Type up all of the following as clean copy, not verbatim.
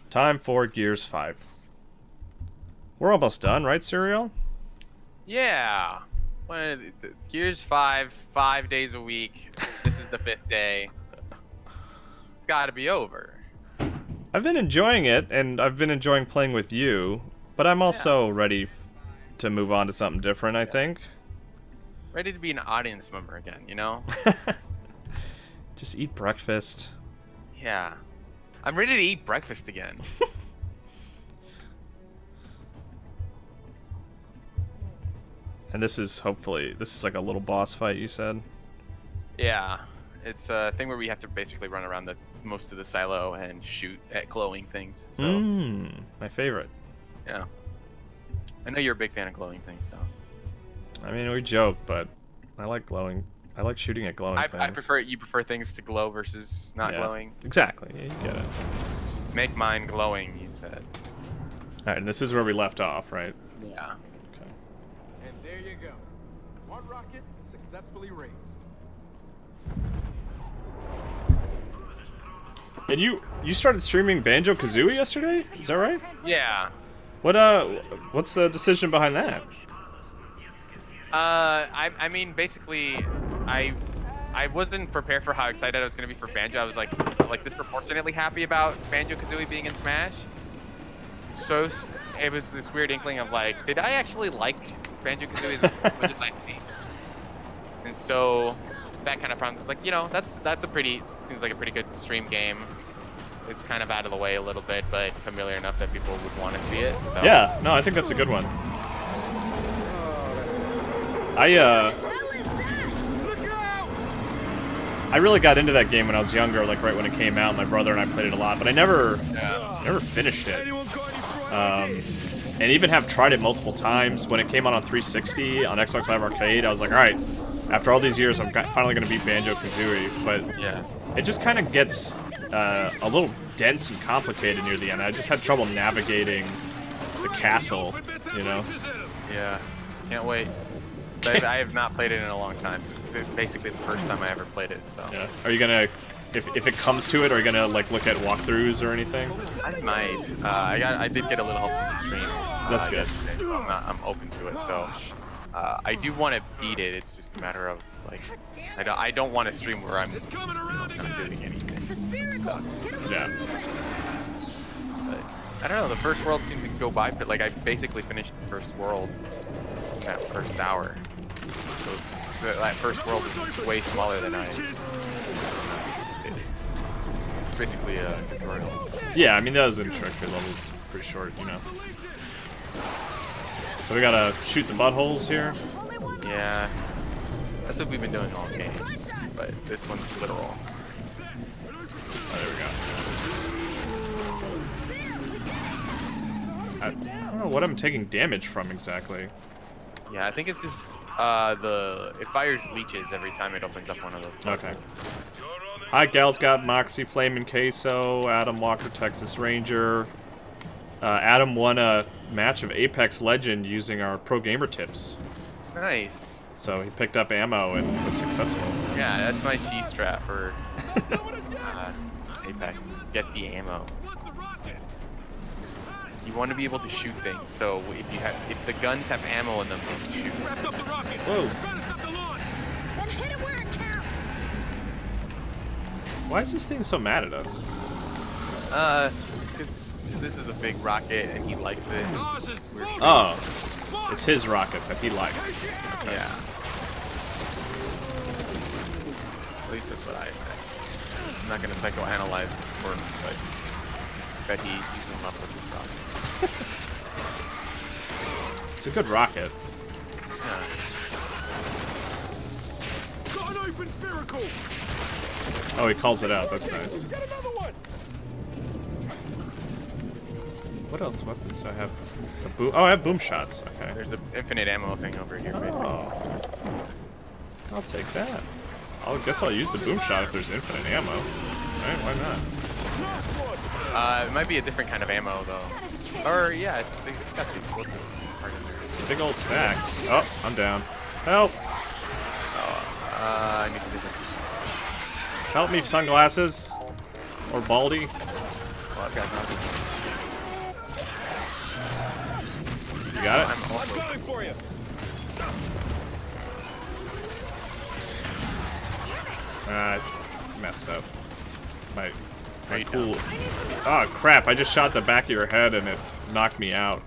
Time for Gears 5. We're almost done, right, Suriel? Yeah. Here's 5 days a week. This is the 5th day. It's got to be over. I've been enjoying it, and I've been enjoying playing with you, but I'm also ready to move on to something different, I think. Ready to be an audience member again, you know? Just eat breakfast. Yeah. I'm ready to eat breakfast again. And this is like a little boss fight, you said? Yeah. It's a thing where we have to basically run around most of the silo and shoot at glowing things. So, my favorite. yeah. I know you're a big fan of glowing things, so. I mean, we joke, but I like glowing. I like shooting at glowing things. You prefer things to glow versus not glowing? Exactly. Yeah, you get it. Make mine glowing, you said. Alright, and this is where we left off, right? Yeah. Okay. And there you go. One rocket successfully raised. And you started streaming Banjo-Kazooie yesterday? Is that right? Yeah. What's the decision behind that? I mean, basically, I wasn't prepared for how excited I was gonna be for Banjo. I was like disproportionately happy about Banjo-Kazooie being in Smash. So it was this weird inkling of like, did I actually like Banjo-Kazooie as much as I think? And so that kind of prompted, like, you know, seems like a pretty good stream game. It's kind of out of the way a little bit, but familiar enough that people would want to see it. So. Yeah, no, I think that's a good one. I really got into that game when I was younger, like right when it came out. My brother and I played it a lot, but I never finished it. And even have tried it multiple times. When it came out on 360 on Xbox Live Arcade, I was like, all right, after all these years, I'm finally going to beat Banjo-Kazooie. But yeah, it just kind of gets a little dense and complicated near the end. I just had trouble navigating the castle, you know? Yeah, can't wait. But I have not played it in a long time. It's basically the first time I ever played it. So. Yeah. Are you gonna, if it comes to it, are you gonna like look at walkthroughs or anything? I might. I did get a little help from the stream. That's good. So I'm open to it. So I do want to beat it. It's just a matter of like, I don't want to stream where I'm not doing anything. Yeah. But I don't know. The first world seemed to go by, but like I basically finished the first world in that first hour. So that first world is way smaller than it's basically a tutorial. Yeah, I mean those introductory levels pretty short, you know. So we gotta shoot the buttholes here. Yeah, that's what we've been doing all game, but this one's literal. Oh, there we go. I don't know what I'm taking damage from exactly. Yeah, I think it's just it fires leeches every time it opens up one of those. Okay. Hi, Gal's got Moxie, Flamin' Queso, Adam Walker, Texas Ranger. Adam won a match of Apex Legend using our pro gamer tips. Nice. So he picked up ammo and was successful. Yeah, that's my G strat for Apex. Get the ammo. You want to be able to shoot things, so if the guns have ammo in them, then shoot. Whoa. Why is this thing so mad at us? Because this is a big rocket and he likes it. Oh, it's his rocket that he likes. Okay. Yeah. At least that's what I said. I'm not gonna psychoanalyze this work, but I bet he's in love with this rocket. It's a good rocket. Yeah. Got an open spherical. Oh, he calls it out. That's nice. Got another one. What else weapons do I have? The boom. Oh, I have boom shots. Okay. There's an infinite ammo thing over here, basically. Oh. I'll take that. I guess I'll use the boom shot if there's infinite ammo. Right? Why not? It might be a different kind of ammo, though. Or, yeah, it's got the explosive part in there. It's a big old stack. Oh, I'm down. Help! I need to do this. Help me, sunglasses. Or Baldy. Well, I've got nothing. Not cool. Oh crap! I just shot the back of your head and it knocked me out.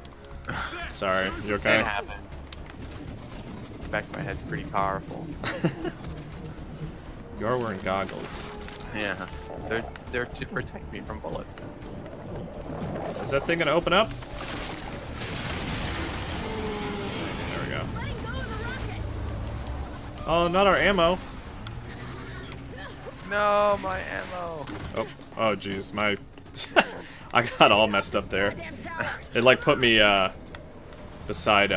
Sorry. You okay? It happened. The back of my head's pretty powerful. You are wearing goggles. Yeah. They're to protect me from bullets. Is that thing gonna open up? There we go. Oh, not our ammo. No, my ammo. Oh, jeez, my I got all messed up there. It like put me beside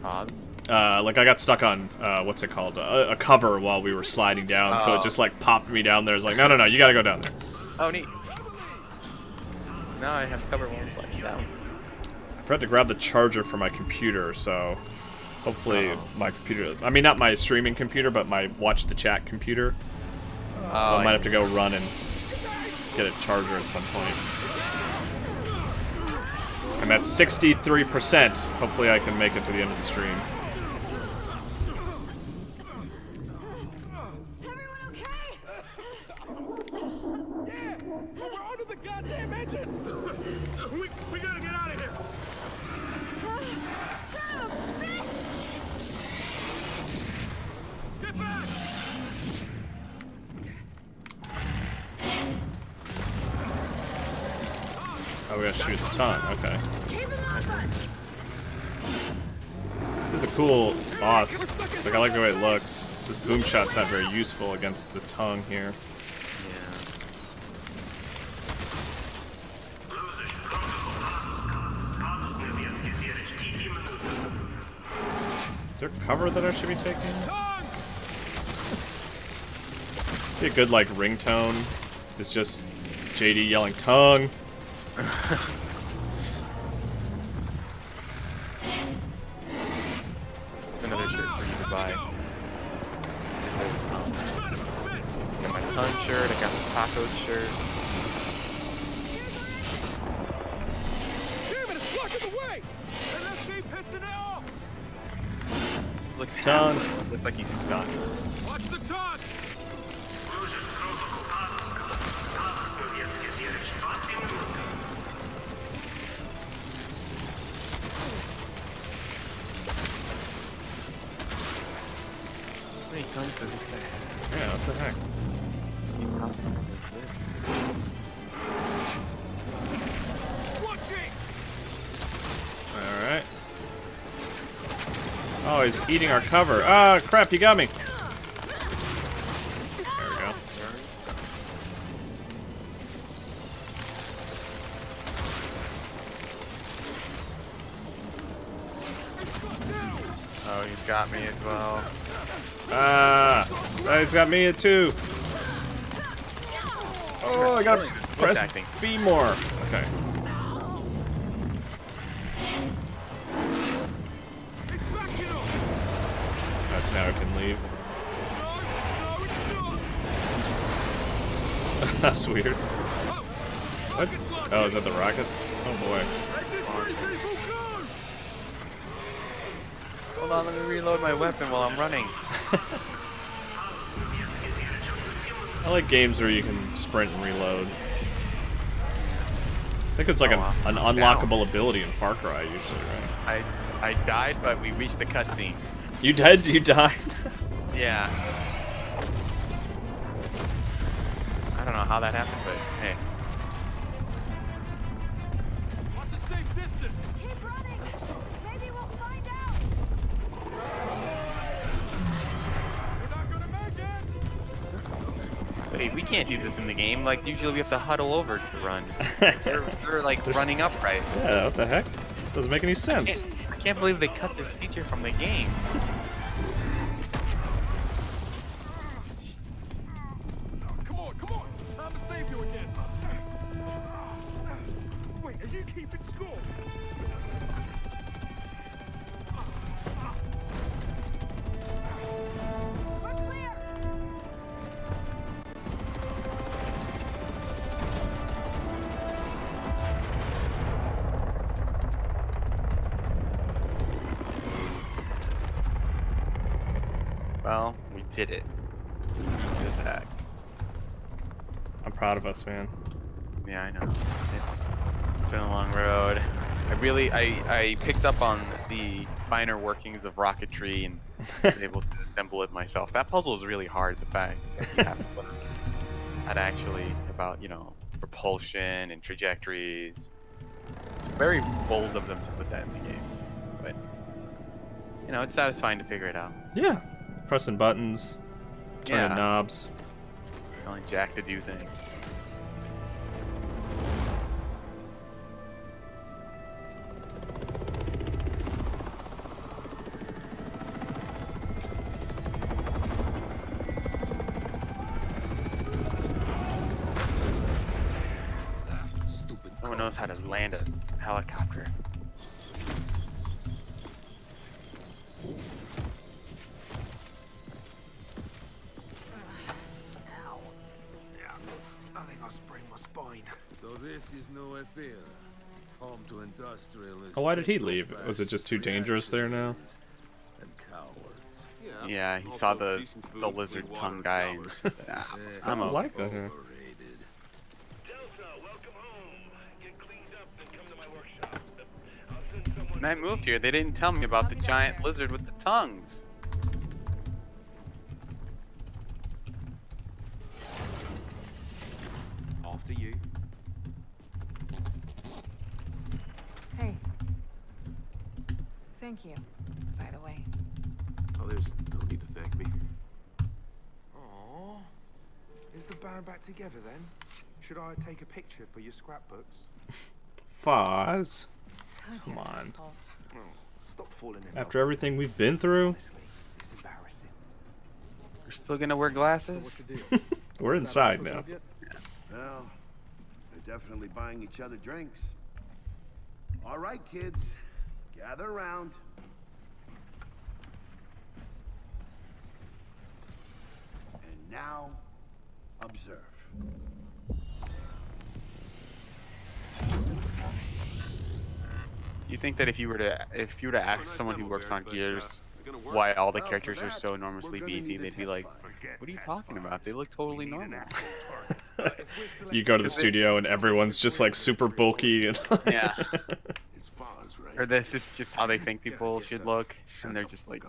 Pods. like I got stuck on what's it called? A cover while we were sliding down, so it just like popped me down there. It's like, no, you gotta go down there. Oh, neat. Now I have cover while I'm sliding down. I forgot to grab the charger for my computer, so hopefully my computer, I mean not my streaming computer, but my watch the chat computer. So I might have to go run and get a charger at some point. I'm at 63%. Hopefully I can make it to the end of the stream. Everyone okay? Yeah, but we're under the goddamn engines. We gotta get out of here. Son of a bitch! Get back. Oh, we gotta shoot its tongue. Okay. Keep him off us! This is a cool boss. Like, I like the way it looks. This boom shot's not very useful against the tongue here. Is there cover that I should be taking? Be a good, like, ringtone. It's just JD yelling, tongue! Another shirt for you to buy. I got my tongue shirt, I got my taco shirt. Damn it, it's blocking the way. And let's keep pissing it off. This looks Tongue. Looks like he's stuck. Watch the tongue. How many tongues does this guy have? Yeah, what the heck? Alright. Oh, he's eating our cover. Ah, crap, he got me. There we go. Oh, he's got me as well. Ah, he's got me too. Oh, I gotta press acting. B more. Okay. So now I can leave. That's weird. What? Oh, is that the rockets? Oh boy. Hold on, let me reload my weapon while I'm running. I like games where you can sprint and reload. I think it's like an unlockable ability in Far Cry usually, right? I died, but we reached the cutscene. You dead? You died? Yeah. I don't know how that happened, but hey. What's a safe distance? Keep running! Maybe we'll find out! We're not gonna make it. Wait, we can't do this in the game. Like, usually we have to huddle over to run. They're like running upright. Yeah, what the heck? Doesn't make any sense. I can't believe they cut this feature from the game. Come on. Time to save you again. Wait, are you keeping score? We're clear! Well, we did it. This act. proud of us, man. Yeah, I know. It's been a long road. I picked up on the finer workings of rocketry and was able to assemble it myself. That puzzle is really hard. The fact that you have to learn how to actually about, you know, propulsion and trajectories. It's very bold of them to put that in the game, but you know, it's satisfying to figure it out. Yeah. Pressing buttons, turning Yeah. knobs. Telling Jack to do things. Stupid. No one knows how to land a helicopter. I think I sprained my spine. So this is no affair. Home to industrialists. Oh, why did he leave? Was it just too dangerous there now? And cowards. Yeah, he saw the lizard tongue guy and said, ah, I'm I over. like that here. Overrated. When I moved here, they didn't tell me about the giant lizard with the tongues. After you. Hey. Thank you, by the way. Oh, there's no need to thank me. Aww. Is the band back together then? Should I take a picture for your scrapbooks? Foz. Come on. Oh, stop falling in After everything we've been through, love. Honestly, it's embarrassing. You're still gonna wear So glasses? what's the deal? we're inside now. Well, they're definitely buying each other drinks. All right, kids, gather around. And now, observe. You think that if you were to ask someone who works on Gears why all the characters are so enormously beefy, they'd be like, "What are you talking about? They look totally normal." You go to the studio and everyone's just like super bulky and Yeah. It's Foz, right? Or this is just how they think people should look, and they're just like,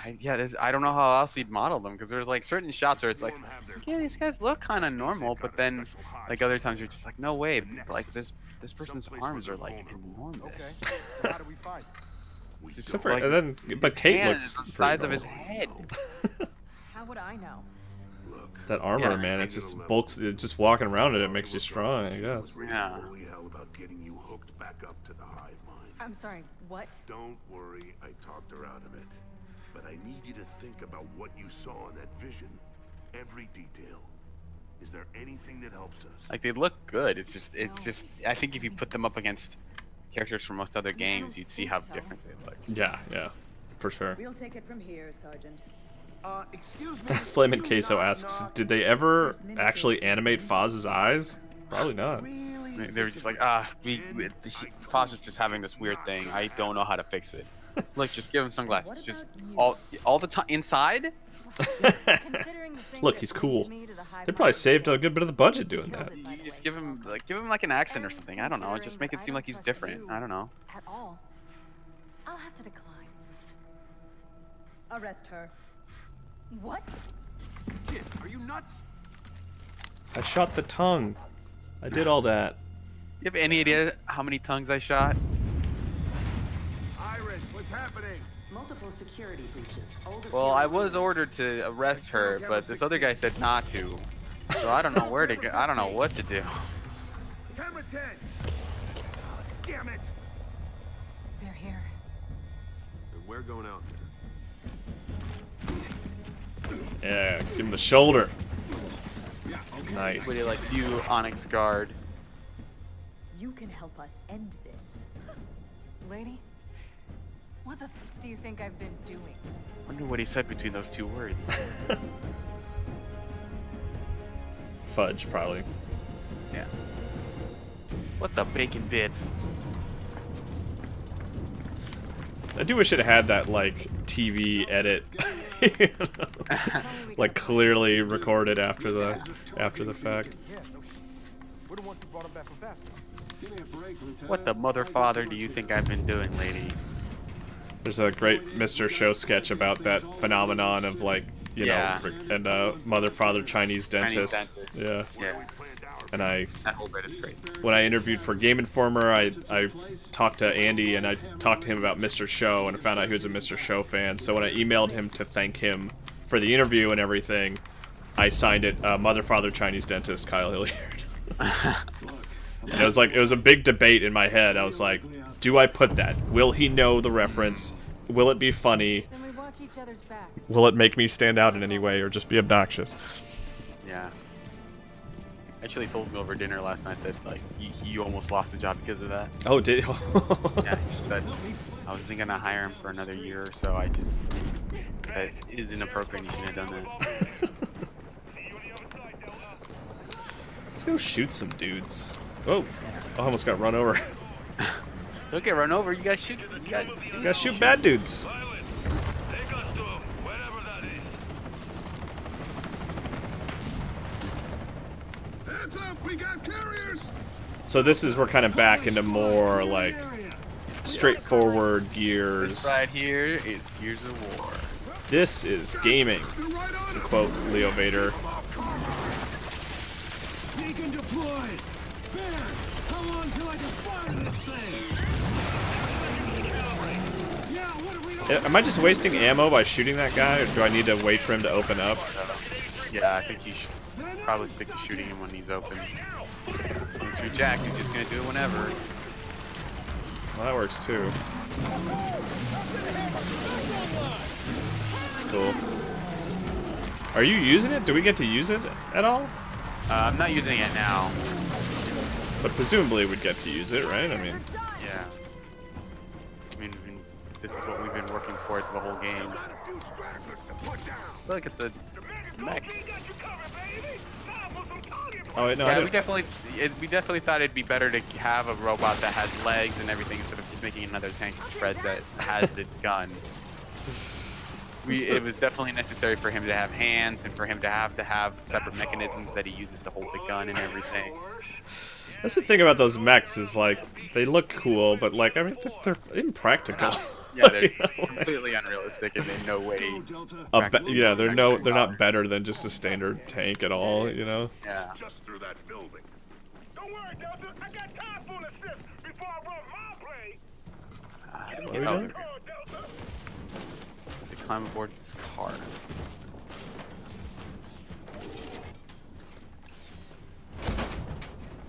I don't know how else you'd model them, because there's like certain shots where it's like, yeah, these guys look kind of normal, but then like other times you're just like, no way, like this person's arms are like enormous. So how do we fight? It's just Except for, like, and then, but Kate hand looks is the pretty size of his normal. head. How would I know? That armor, Yeah. man, it's just bulks. Just walking around it makes you strong, I guess. Yeah. Holy hell about getting you hooked back up to the hive mind. I'm sorry, what? Don't worry, I talked her out of it. But I need you to think about what you saw in that vision. Every detail. Is there anything that helps us? Like they look good. It's just. I think if you put them up against characters from most other games, you'd see how different they look. Yeah, yeah, for sure. We'll take it from here, Sergeant. Excuse me. Flamin' Queso asks, did they ever actually animate Foz's eyes? Probably not. They were just like, Foz is just having this weird thing. I don't know how to fix it. Look, just give him sunglasses. Just all the time inside. Considering the thing Look, that he's leads cool. me to the Hive They probably Mind, saved a good bit of the budget doing killed that. it, by You the just way. give him like an accent or And something. I don't know. Just considering make it that seem I like he's don't different. trust I don't know. At all. I'll have to decline. Arrest her. What? Kid, are you nuts? I shot the tongue. I did all that. You have any idea how many tongues I shot? Iris, what's happening? Multiple security breaches. Well, I was ordered to arrest her, but this other guy said not to. So I don't know where to go. I don't know what to do. Camera 10. Damn it. They're here. And we're going out there. Yeah, give him the shoulder. Nice. Would you like you, Onyx Guard? You can help us end this. Lady? What the f do you think I've been doing? Wonder what he said between those two words. Fudge, probably. Yeah. What the bacon bits? I do wish it had that, like, TV edit. You know? Like, clearly recorded after the fact. Yeah, no We're the ones who brought him back from fasting. What the mother father do you think I've been doing, lady? There's a great Mr. Show sketch about that phenomenon of like, you know, and mother, father, Chinese dentist. Yeah. Yeah. And That whole bit is great. when I interviewed for Game Informer, I talked to Andy and I talked to him about Mr. Show and I found out he was a Mr. Show fan. So when I emailed him to thank him for the interview and everything, I signed it, mother, father, Chinese dentist, Kyle Hilliard. And it was a big debate in my head. I was like, do I put that? Will he know the reference? Will it be funny? Then we watch each other's backs. Will it make me stand out in any way or just be obnoxious? Yeah. Actually told me over dinner last night that like you almost lost the job because of that. Oh, did Yeah, but I wasn't gonna hire him for another year or so. That is inappropriate. You shouldn't have done that. Let's go shoot some dudes. Oh, I almost got run over. Don't get run over. You guys shoot. You Gotta shoot bad dudes. Hands up, we got carriers! So this is, we're kind of back into more like straightforward Gears. Right here is Gears of War. This is gaming, to quote Leo Vader. Beacon deployed! Bear, how long till I can fire this thing? Yeah, what have we done? Am I just wasting ammo by shooting that guy, or do I need to wait for him to open up? Yeah, I think you should probably stick to shooting him when he's open. Once you're Jack, he's just gonna do it whenever. Well, that works too. That's cool. Are you using it? Do we get to use it at all? I'm not using it now. But presumably we'd get to use it, right? I mean, Yeah. I mean, this is what we've been working towards the whole game. Look at the mech. oh wait, no, Yeah, I we definitely thought it'd be better to have a robot that has legs and everything instead of just making another tank spread that has its gun. It was definitely necessary for him to have hands and for him to have separate mechanisms that he uses to hold the gun and everything. That's the thing about those mechs is like they look cool, but like I mean they're impractical. Yeah, they're You know, like, completely unrealistic and in no way. yeah, they're not better than just a standard tank at all. You know. Yeah. Just through that building. Don't worry, Delta. I got time for an assist before I run my play. What are we doing? Oh, Delta. To climb aboard this car.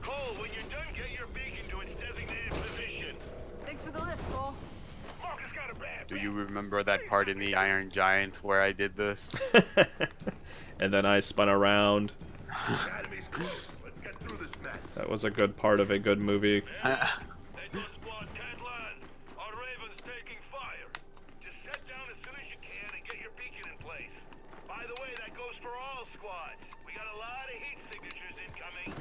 Cole, when you're done, get your beacon to its designated position. Thanks for the lift, Cole. Marcus got a bad. Do you remember that part in the Iron Giant where I did this? And then I spun around. Academy's close. Let's get through this mess. That was a good part of a good movie. Delta Squad 10 land. Our Raven's taking fire. Just set down as soon as you can and get your beacon in place. By the way, that goes for all squads. We got a lot of heat signatures incoming.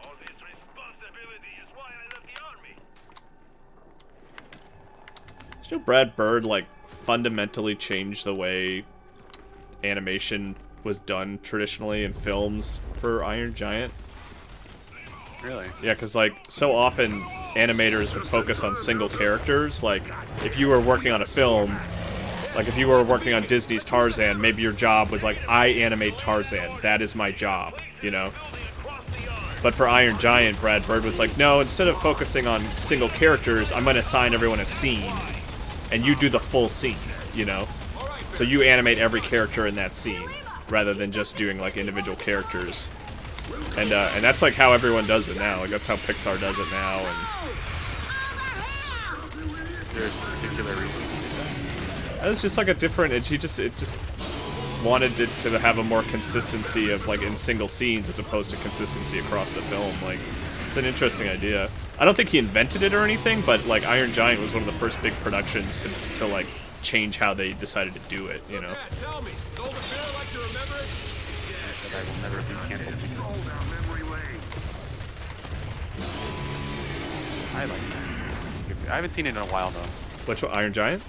All this responsibility is why I left the army. Did you know Brad Bird like fundamentally changed the way animation was done traditionally in films for Iron Giant? Really? Yeah, because like so often animators would focus on single characters. Like if you were working on a film, like if you were working on Disney's Tarzan, maybe your job was like, I animate Tarzan. That is my job, you know? But for Iron Giant, Brad Bird was like, no, instead of focusing on single characters, I'm going to assign everyone a scene. And you do the full scene, you know? So you animate every character in that scene, rather than just doing like individual characters. And that's like how everyone does it now. Like that's how Pixar does it now. And There's a particular reason to do that. it was just like a different. It just wanted it to have a more consistency of like in single scenes as opposed to consistency across the film. Like it's an interesting idea. I don't think he invented it or anything, but like Iron Giant was one of the first big productions to like change how they decided to do it. You know. Tell me, Golden Bear like to remember it? That I will never be cancelled. Stroll down memory lane. I like that. I haven't seen it in a while though. Which one, Iron Giant?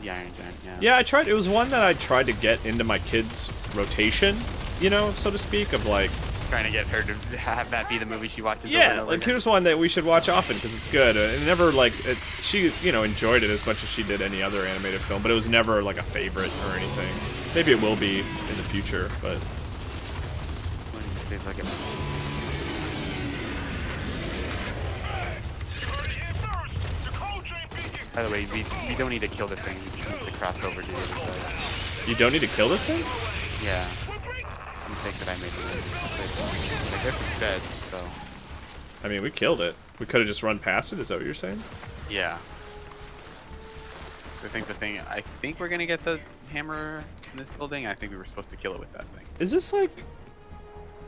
The Iron Giant, yeah. Yeah, I tried. It was one that I tried to get into my kids' rotation, you know, so to speak, of like trying to get her to have that be the movie she watches over and Yeah, over like again. here's one that we should watch often because it's good. And it never like she, you know, enjoyed it as much as she did any other animated film, but it was never like a favorite or anything. Maybe it will be in the future, but By the way, we don't need to kill this thing. We just need to cross over to the other side. you don't need to kill this thing? Yeah. Mistake that I made. I guess it's dead, so. I mean, we killed it. We could have just run past it. Is that what you're saying? Yeah. I think we're gonna get the hammer in this building. I think we were supposed to kill it with that thing. Is this like?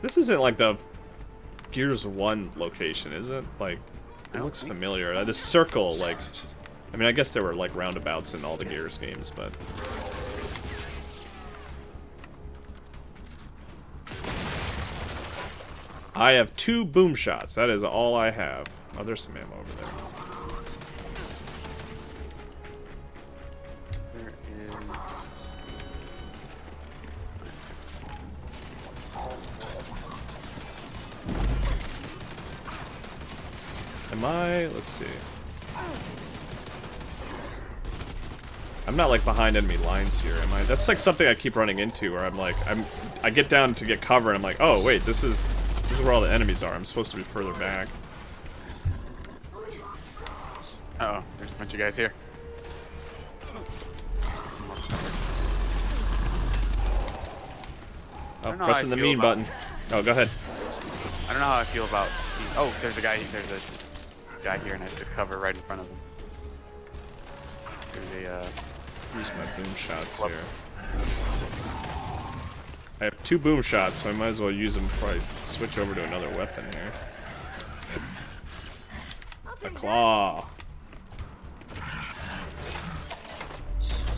This isn't like the Gears 1 location, is it? Like, it looks familiar. The circle, like. I mean, I guess there were like roundabouts in all the Gears games, but. I have 2 boom shots. That is all I have. Oh, there's some ammo over there. There is. Am I? Let's see. I'm not like behind enemy lines here, am I? That's like something I keep running into where I'm like, I get down to get cover and I'm like, oh wait, this is where all the enemies are. I'm supposed to be further back. Uh oh, there's a bunch of guys here. Oh, don't know pressing how the I feel mean about- button. Oh, go ahead. I don't know how I feel about. Oh, there's a guy here, and I have to cover right in front of him. There's a. Use my boom shots Whoop. here. I have 2 boom shots, so I might as well use them before I switch over to another weapon here. A claw.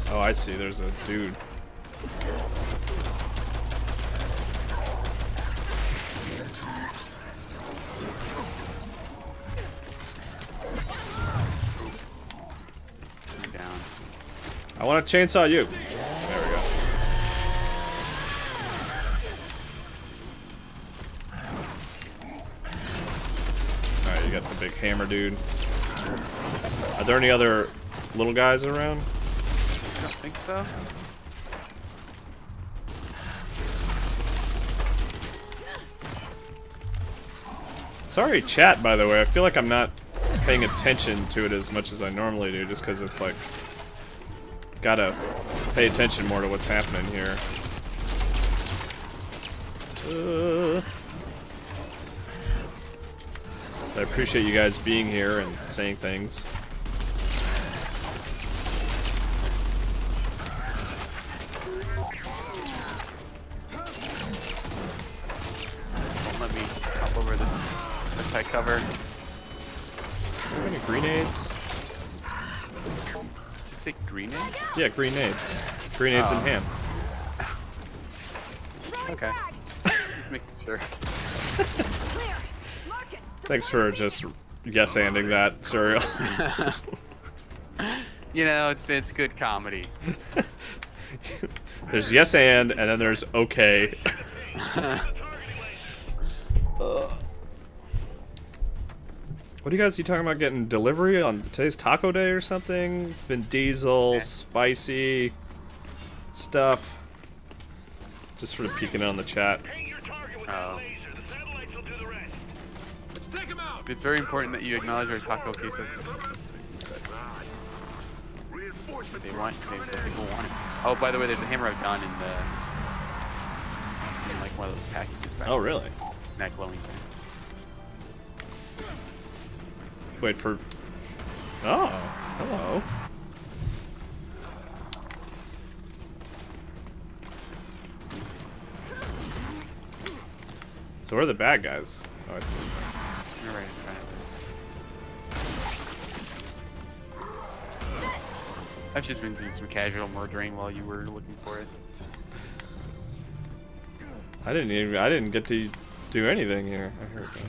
Oh, I see. There's a dude. Down. I want to chainsaw you. There we go. Alright, you got the big hammer dude. Are there any other little guys around? I don't think so. Sorry, chat, by the way. I feel like I'm not paying attention to it as much as I normally do, just because it's like... Gotta pay attention more to what's happening here. I appreciate you guys being here and saying things. Let me hop over this tight cover. Do you have any grenades? Did you say grenade? Yeah, grenades. Grenades and ham. Okay. Just making sure. Thanks for just yes-anding that, Suriel. You know, it's good comedy. There's yes and then there's okay. What are you guys talking about getting delivery on today's Taco Day or something? Vin Diesel, spicy stuff. Just sort of peeking on the chat. Paint your target with that laser. The satellites will do the rest. Let's take him out. It's very important that you acknowledge our taco queso. Reinforcement They drones want, coming people in. want it. Oh, by the way, there's a hammer I've done in like one of those packages back Oh, really? that glowing thing. Wait for... Oh, hello. So where are the bad guys? Oh, I see. You're right in front of us. I've just been doing some casual murdering while you were looking for it. I didn't get to do anything here. I heard that.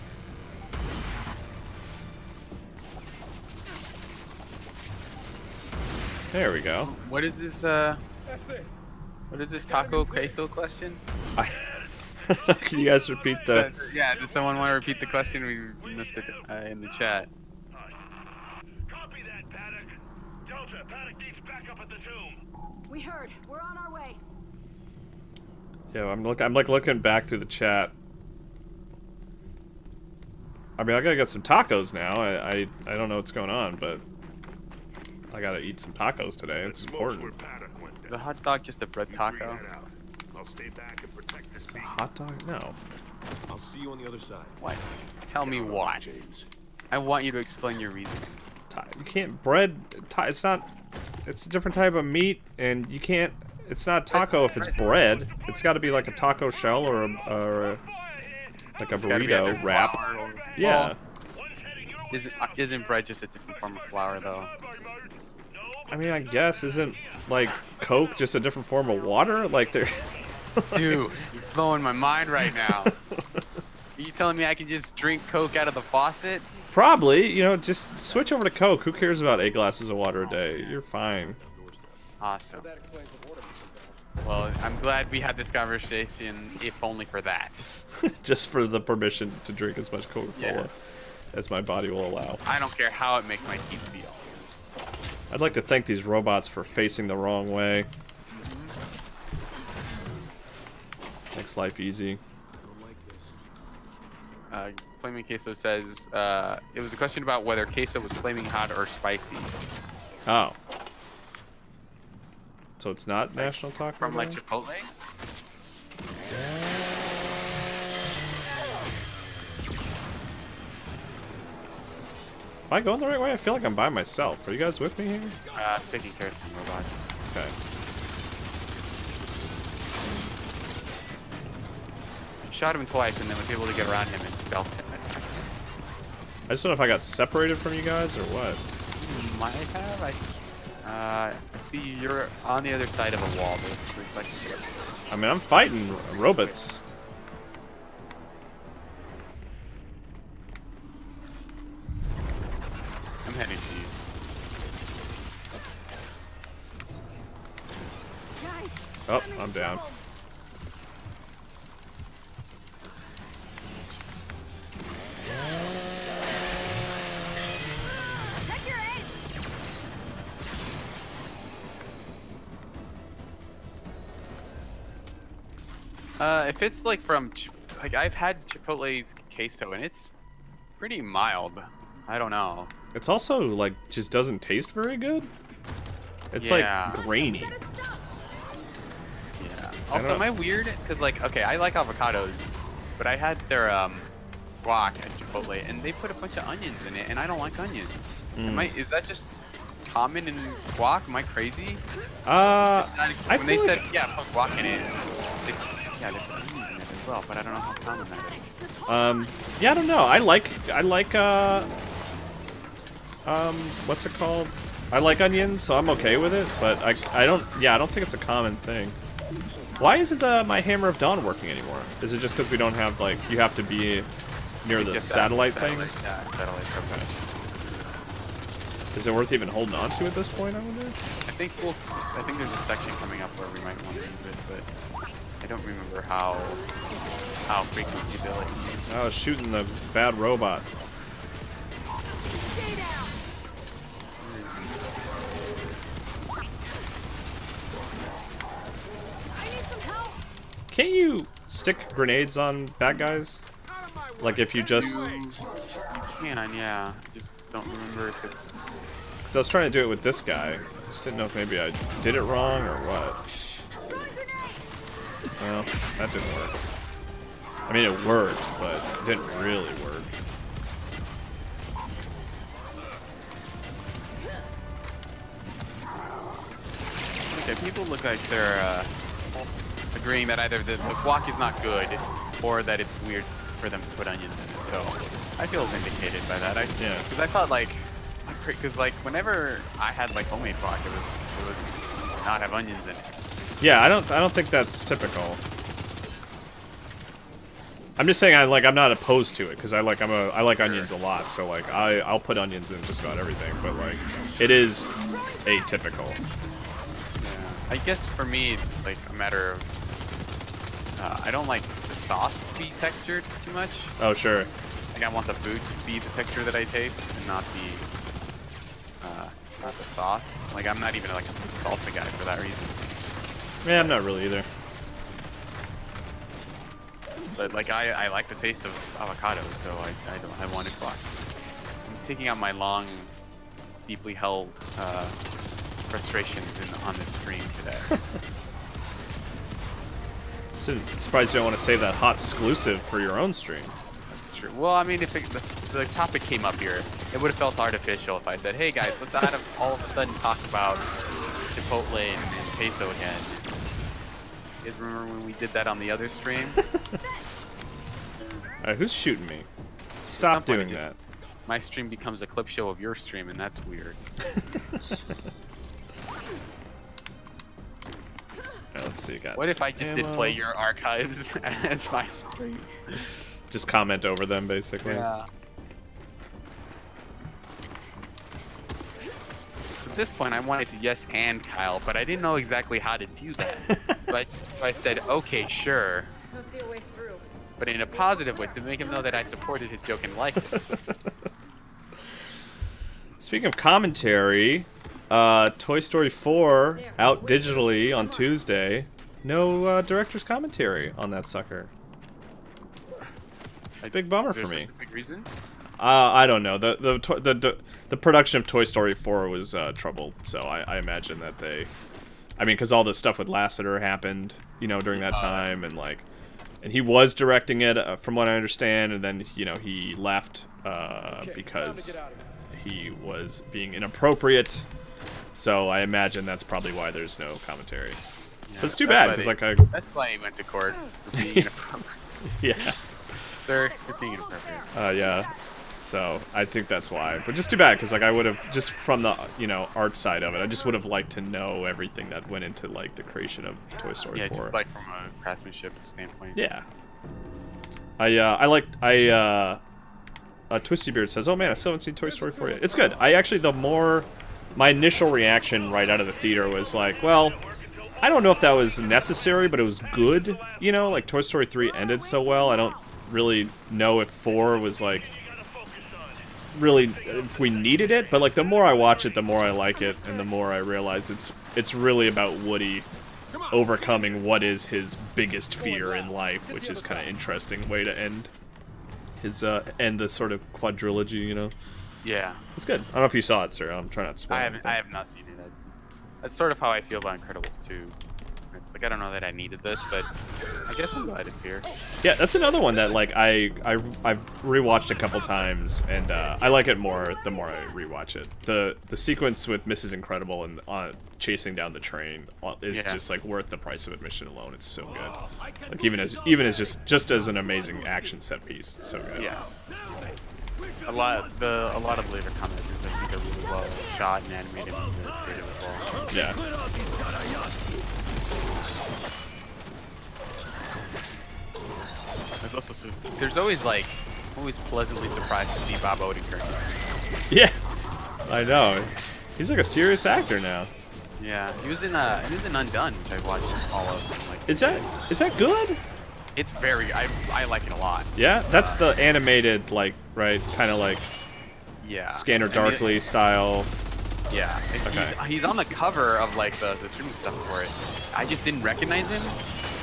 There we go. What is this, That's it. what is this taco queso question? Can you guys repeat the? Yeah, did someone want to repeat the question? We missed it in the chat. Copy that, Paddock. Delta, Paddock needs backup at the tomb. We heard. We're on our way. Yeah, I'm like looking back through the chat. I mean, I gotta get some tacos now. I don't know what's going on, but I gotta eat some tacos today. It's important. The hot dog just a bread taco? I'll stay back and protect this It's a hot dog? No. I'll see you on the other side. What? Tell me what. James. I want you to explain your reason. You can't bread. It's not. It's a different type of meat, and you can't. It's not taco if it's bread. It's got to be like a taco shell or like a burrito wrap. Yeah. Isn't bread just a different form of flour, though? I mean, I guess isn't like Coke just a different form of water? Like they're. Dude, you're blowing my mind right now. Are you telling me I can just drink Coke out of the faucet? Probably. You know, just switch over to Coke. Who cares about 8 glasses of water a day? You're fine. Awesome. Well, I'm glad we had this conversation, if only for that. Just for the permission to drink as much Coca-Cola Yeah. as my body will allow. I don't care how it makes my teeth feel. I'd like to thank these robots for facing the wrong way. Makes life easy. Flaming Queso says, it was a question about whether queso was flaming hot or spicy. Oh. So it's not National Taco From like Day? Chipotle? Am I going the right way? I feel like I'm by myself. Are you guys with me here? Taking care of some robots. Okay. Shot him twice and then was able to get around him and stealth him. I just don't know if I got separated from you guys or what. Might have. I see you're on the other side of a wall. That's reflecting. I mean, I'm fighting robots. I'm heading to you. Guys. Oh, I'm down. Check your aim. If it's like from, like I've had Chipotle's queso and it's pretty mild. I don't know. It's also, like, just doesn't taste very good. It's, Yeah. like, grainy. Yeah. I Also, don't- am I weird? Because like, okay, I like avocados, but I had their guac at Chipotle and they put a bunch of onions in it, and I don't like onions. Is that just common in guac? Am I crazy? I When they feel said, like, yeah, put guac in it, they put onions in it as well, but I don't know how common that is. yeah, I don't know. I like, what's it called? I like onions, so I'm okay with it, but I don't think it's a common thing. Why isn't my Hammer of Dawn working anymore? Is it just because we don't have, like, you have to be near the Just satellite thing? Yeah, satellite. Okay. Is it worth even holding on to at this point, I wonder? I think there's a section coming up where we might want to use it, but I don't remember how frequently they'll let you use it. I was shooting the bad robot. Stay down. I need some help. Can't you stick grenades on bad guys? Like if you just... You can, yeah. I just don't remember if it's... Because I was trying to do it with this guy. Just didn't know if maybe I did it wrong or what. Well, that didn't work. I mean, it worked, but it didn't really work. Okay, people look like they're agreeing that either the guac is not good or that it's weird for them to put onions in it. So I feel vindicated by that. Yeah. Because I thought like, because like whenever I had like homemade guac, it would not have onions in it. Yeah, I don't think that's typical. I'm just saying I'm not opposed to it because I like onions a lot, so like I'll put onions in just about everything, but like it is atypical. Yeah. I guess for me it's just like a matter of I don't like the sauce to be textured too much. Oh, sure. Like I want the food to be the texture that I taste, and not the sauce. Like I'm not even like a big salsa guy for that reason. Yeah, I'm not really either. But like I like the taste of avocado, so I wanted to. I'm taking out my long, deeply held frustrations on this stream today. Surprised you don't want to save that hot exclusive for your own stream. That's true. Well, I mean, if the topic came up here, it would have felt artificial if I said, "Hey guys, let's all of a sudden talk about Chipotle and queso again." You guys remember when we did that on the other stream? Alright, who's shooting me? Stop doing that. My stream becomes a clip show of your stream, and that's weird. Right, let's see. Got what if I just ammo. did play your archives as my stream? Just comment over them, basically. Yeah. At this point, I wanted to yes and Kyle, but I didn't know exactly how to do that. So I said, okay, sure. I'll see a way through. But in a positive way, to make him know that I supported his joke and liked it. Speaking of commentary, Toy Story 4 out digitally on Tuesday. No director's commentary on that sucker. It's a big bummer for me. A big reason? I don't know. The production of Toy Story 4 was troubled, so I imagine that they, I mean, because all the stuff with Lasseter happened, you know, during that time, and like, and he was directing it, from what I understand, and then he left because he was being inappropriate. So I imagine that's probably why there's no commentary. Yeah, but it's too bad because that's why he went to court for being inappropriate. Yeah. They're being inappropriate. Yeah. So I think that's why. But just too bad because I would have, just from the art side of it, I just would have liked to know everything that went into like the creation of Toy Story 4. Yeah, just like from a craftsmanship standpoint. Yeah. Twisty Beard says, "Oh man, I still haven't seen Toy Story 4 yet." It's good. My initial reaction right out of the theater was like, well, I don't know if that was necessary, but it was good. Like Toy Story 3 ended so well. I don't really know if 4 was like really if we needed it, but like the more I watch it, the more I like it, and the more I realize it's really about Woody overcoming what is his biggest fear in life, which is kind of interesting way to end his end the sort of quadrilogy, Yeah. It's good. I don't know if you saw it, sir. I'm trying not to spoil it. I have not seen it. That's sort of how I feel about Incredibles 2. It's like, I don't know that I needed this, but I guess I'm glad it's here. Yeah, that's another one that like I've rewatched a couple times, and I like it more the more I rewatch it. The sequence with Mrs. Incredible and chasing down the train is just like worth the price of admission alone. It's so good. Like even as just as an amazing action set piece, it's so good. Yeah. A lot of the later commenters I think are really well shot and animated and creative as well. Yeah. There's always pleasantly surprised to see Bob Odenkirk. Yeah, I know. He's like a serious actor now. Yeah, he was in Undone, which I watched all of. Is that good? It's very. I like it a lot. Yeah, that's the animated right, kind of like. Yeah. Scanner Darkly style. Yeah. Okay. He's on the cover of like the streaming stuff for it. I just didn't recognize him.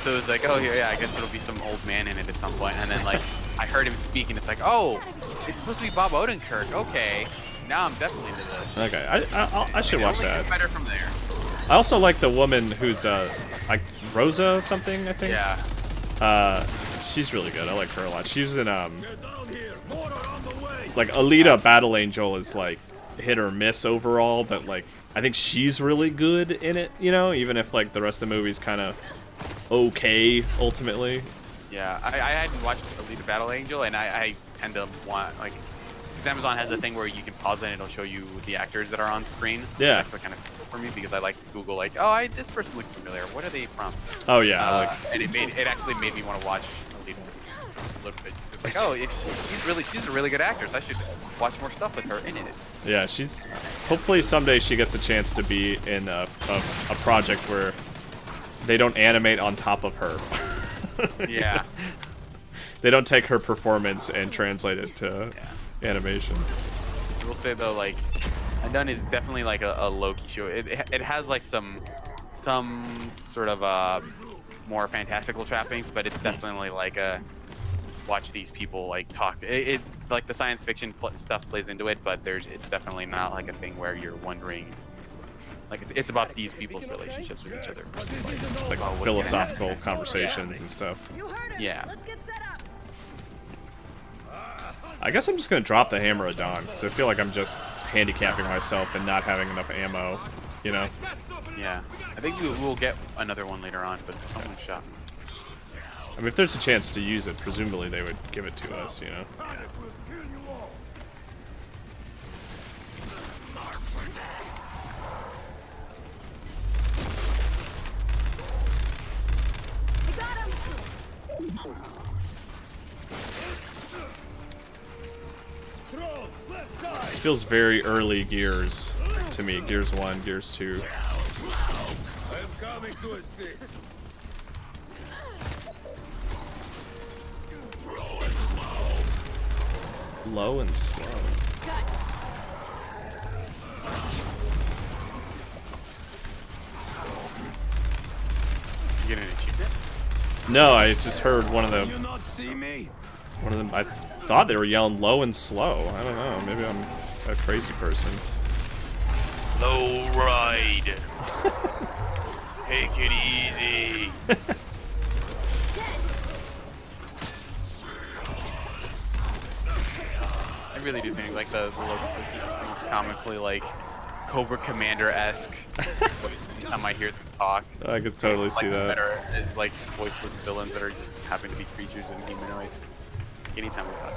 So it was like, oh yeah, I guess it'll be some old man in it at some point. And then like I heard him speak, and it's like, oh, it's supposed to be Bob Odenkirk. Okay, now I'm definitely into this. Okay, I should watch that. Better from there. I also like the woman who's like Rosa something, I think. Yeah. She's really good. I like her a lot. She's in like Alita Battle Angel is like hit or miss overall, but like I think she's really good in it. Even if like the rest of the movie's kind of okay ultimately. Yeah, I hadn't watched Alita Battle Angel, and I tend to want like, because Amazon has a thing where you can pause it and it'll show you the actors that are on screen. Yeah. That's kind of cool for me because I like to Google like, oh, this person looks familiar. What are they from? Oh yeah. And it actually made me want to watch Alita a little bit. It's like, oh, she's a really good actress. I should watch more stuff with her in it. Yeah, hopefully someday she gets a chance to be in a project where they don't animate on top of her. Yeah. They don't take her performance and translate it to animation. I will say though, like, Undone is definitely like a low-key show. It has like some sort of more fantastical trappings, but it's definitely like a watch these people like talk. It like the science fiction stuff plays into it, but it's definitely not like a thing where you're wondering. Like it's about these people's relationships with each other. Like philosophical conversations and stuff. You heard him. Yeah. Let's get set up. I guess I'm just gonna drop the Hammer of Dawn because I feel like I'm just handicapping myself and not having enough ammo. You know. Yeah. I think we'll get another one later on, but someone shot me. I mean, if there's a chance to use it, presumably they would give it to us. You know. This feels very early Gears to me. Gears 1, Gears 2. I am coming to assist. Low and slow. You get an achievement? No, I just heard one of You them. not see me? One of them. I thought they were yelling low and slow. I don't know. Maybe I'm a crazy person. Slow ride. Take it easy. I really do think like the local system is comically like Cobra Commander-esque. Anytime I hear them talk, I could totally see like, that. better is like voiceless villains that are just happen to be creatures and humanoid. Anytime we talk.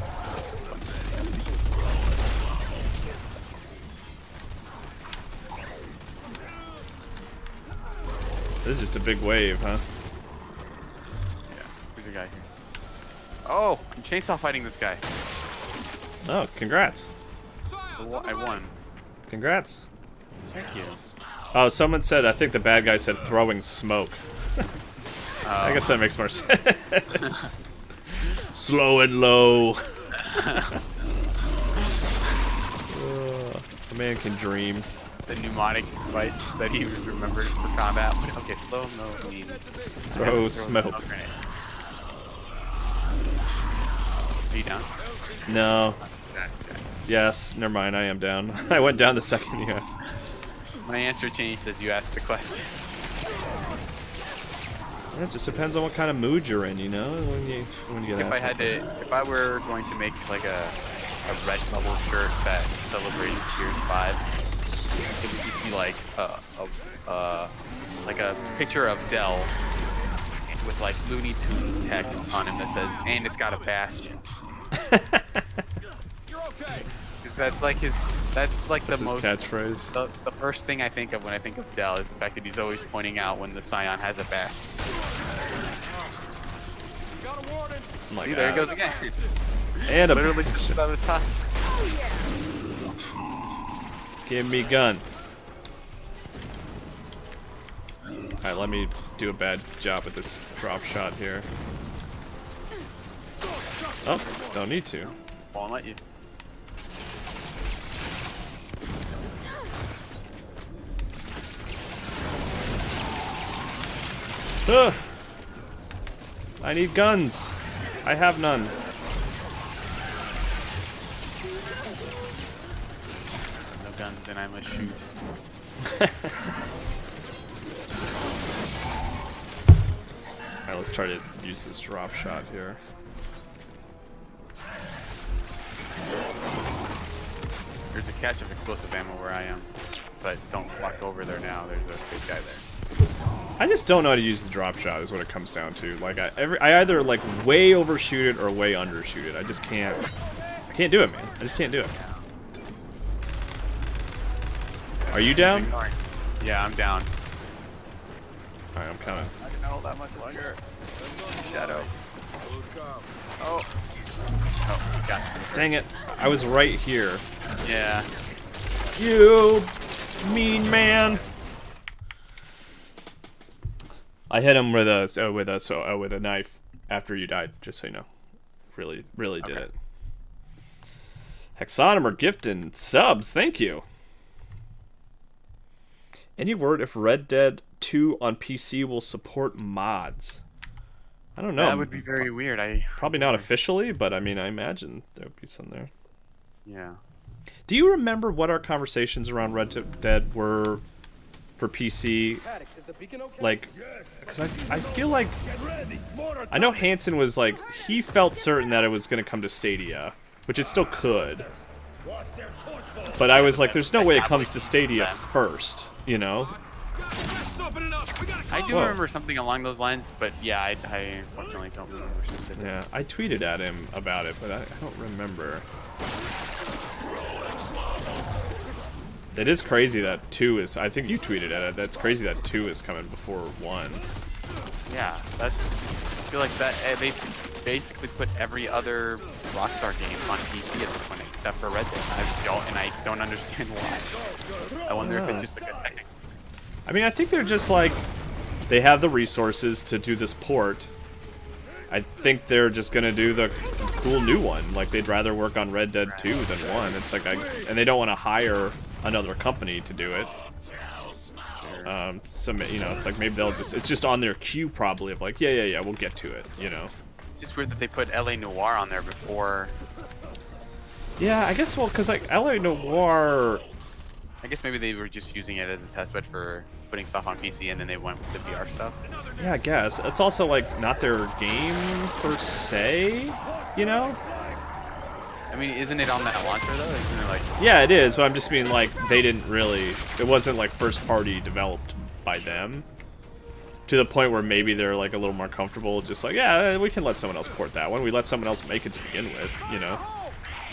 This is just a big wave, huh? Yeah, who's the guy here? Oh, I'm chainsaw fighting this guy. Oh, congrats. I won. Congrats. Thank you. Oh, someone said, I think the bad guy said throwing smoke. I guess that makes more sense. Slow and low. A man can dream. The mnemonic device that he remembered for combat. Okay, slow mo means Throw smoke. grenade. Are you down? No. Yes, never mind, I am down. I went down the second you asked. My answer changed as you asked the question. It just depends on what kind of mood you're in, you know, when you get asked. If I were going to make like a red bubble shirt that celebrated Gears 5, it would just be like a picture of Dell with like Looney Tunes text on him that says, and it's got a bastion. You're okay. 'Cause that's like That's the his most catchphrase. the first thing I think of when I think of Dell is the fact that he's always pointing out when the Scion has a bastion. Got a warning. I'm like, See, there he goes again. And a Literally just out of his time. Give me gun. Alright, let me do a bad job with this drop shot here. Oh, don't need to. Won't let you. Ugh. I need guns. I have none. No guns, and I must shoot. Alright, let's try to use this drop shot here. There's a cache of explosive ammo where I am, but don't walk over there now. There's a big guy there. I just don't know how to use the drop shot is what it comes down to. Like I either like way overshoot it or way undershoot it. I just can't. I can't do it, man. I just can't do it. Are you down? Yeah, I'm down. Alright, I'm kind of. I can hold that much longer. Shadow. Oh. Oh, got it. Dang it! I was right here. Yeah. You mean man. I hit him with a knife after you died. Just so you know. really did it. Hexonomer gifting subs, thank you. Any word if Red Dead 2 on PC will support mods? I don't know. That would be very weird. Probably not officially, but I mean, I imagine there would be some there. Yeah. Do you remember what our conversations around Red Dead were for PC? Like, because I feel like I know Hansen was like, he felt certain that it was going to come to Stadia, which it still could. But I was like, there's no way it comes to Stadia first, you know? I do remember something along those lines, but yeah, I unfortunately don't remember specifics. Yeah, I tweeted at him about it, but I don't remember. It is crazy that 2 is... I think you tweeted at it. That's crazy that 2 is coming before 1. Yeah, that's... I feel like that they basically put every other Rockstar game on PC at this point except for Red Dead. I don't understand why. I wonder if it's just a good thing. I mean, I think they're just like... They have the resources to do this port. I think they're just gonna do the cool new one. Like, they'd rather work on Red Dead 2 than 1. It's like, and they don't want to hire another company to do it. So, you know, it's like maybe they'll just... It's just on their queue, probably, of like, yeah, we'll get to it, you know? It's just weird that they put LA Noire on there before... Yeah, I guess, well, because, like, LA Noire... I guess maybe they were just using it as a testbed for putting stuff on PC, and then they went with the VR stuff. Yeah, I guess. It's also, like, not their game, per se, you know? I mean, isn't it on that launcher, though? Isn't it, like... Yeah, it is, but I'm just mean, like, they didn't really... It wasn't, like, first-party developed by them. To the point where maybe they're, like, a little more comfortable, just like, yeah, we can let someone else port that one. We let someone else make it to begin with, you know?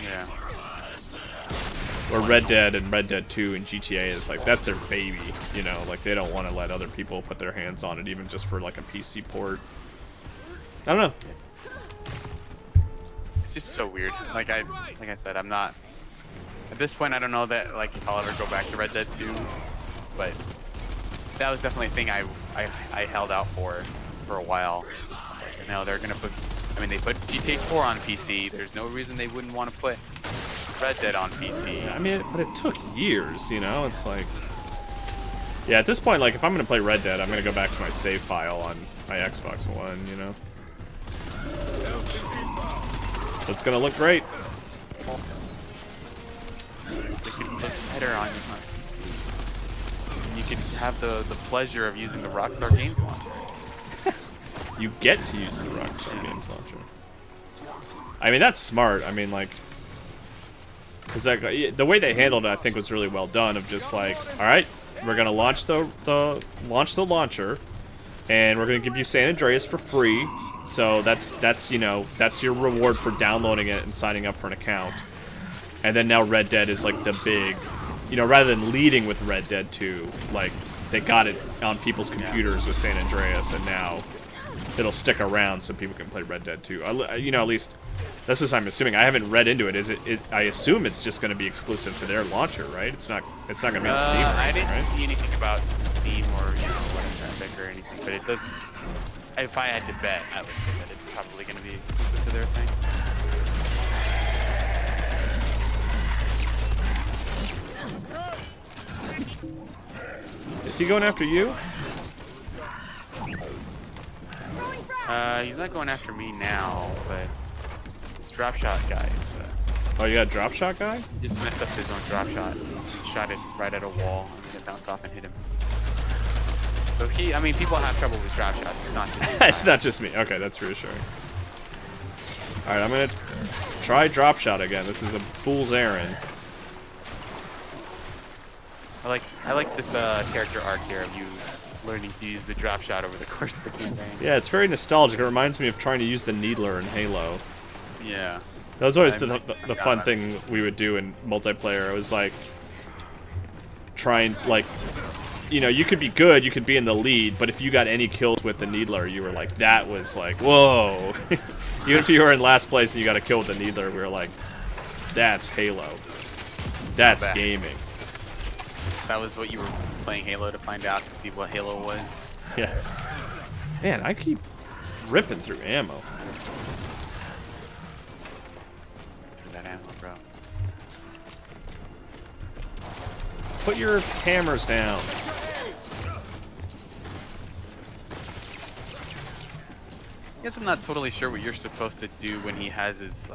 Yeah. Where Red Dead and Red Dead 2 and GTA is like, that's their baby, you know? Like, they don't want to let other people put their hands on it, even just for, like, a PC port. I don't know. It's just so weird. Like I said, I'm not... At this point, I don't know that, like, if I'll ever go back to Red Dead 2, but that was definitely a thing I held out for a while. And now they're gonna put... I mean, they put GTA 4 on PC. There's no reason they wouldn't want to put Red Dead on PC. I mean, but it took years, you know? It's like... Yeah, at this point, like, if I'm gonna play Red Dead, I'm gonna go back to my save file on my Xbox One, you know? It's gonna look great. They could look better on your PC. And you could have the pleasure of using the Rockstar Games launcher. You get to use the Rockstar Games launcher. I mean, that's smart. I mean, like... Because the way they handled it, I think, was really well done. Of just like, all right, we're gonna launch the launcher, and we're gonna give you San Andreas for free. So that's you know, that's your reward for downloading it and signing up for an account. And then now Red Dead is like the big, you know, rather than leading with Red Dead 2, like they got it on people's computers with San Andreas, and now it'll stick around so people can play Red Dead 2. You know, at least that's what I'm assuming. I haven't read into it. I assume it's just going to be exclusive to their launcher, right? It's not going to be on Steam or anything, I didn't right? see anything about Steam or, you know, Epic or anything, but it does... If I had to bet, I would say that it's probably going to be exclusive to their thing. Is he going after you? He's not going after me now, but this drop shot guy is, Oh, you got a drop shot guy? he just messed up his own drop shot. Shot it right at a wall, and then it bounced off and hit him. So I mean, people have trouble with drop shots. It's not just It's not just me. Okay, that's reassuring. Alright, I'm going to try drop shot again. This is a fool's errand. I like this character arc here of you learning to use the drop shot over the course of the campaign. Yeah, it's very nostalgic. It reminds me of trying to use the Needler in Halo. Yeah. That was always the fun thing we would do in multiplayer. It was like trying, like, you know, you could be good, you could be in the lead, but if you got any kills with the Needler, you were like, that was like, whoa. Even if you were in last place and you got a kill with the Needler, we were like, that's Halo. That's gaming. That was what you were playing Halo to find out, to see what Halo was. Yeah. Man, I keep ripping through ammo. bro. Put your hammers down. I guess I'm not totally sure what you're supposed to do when he has his,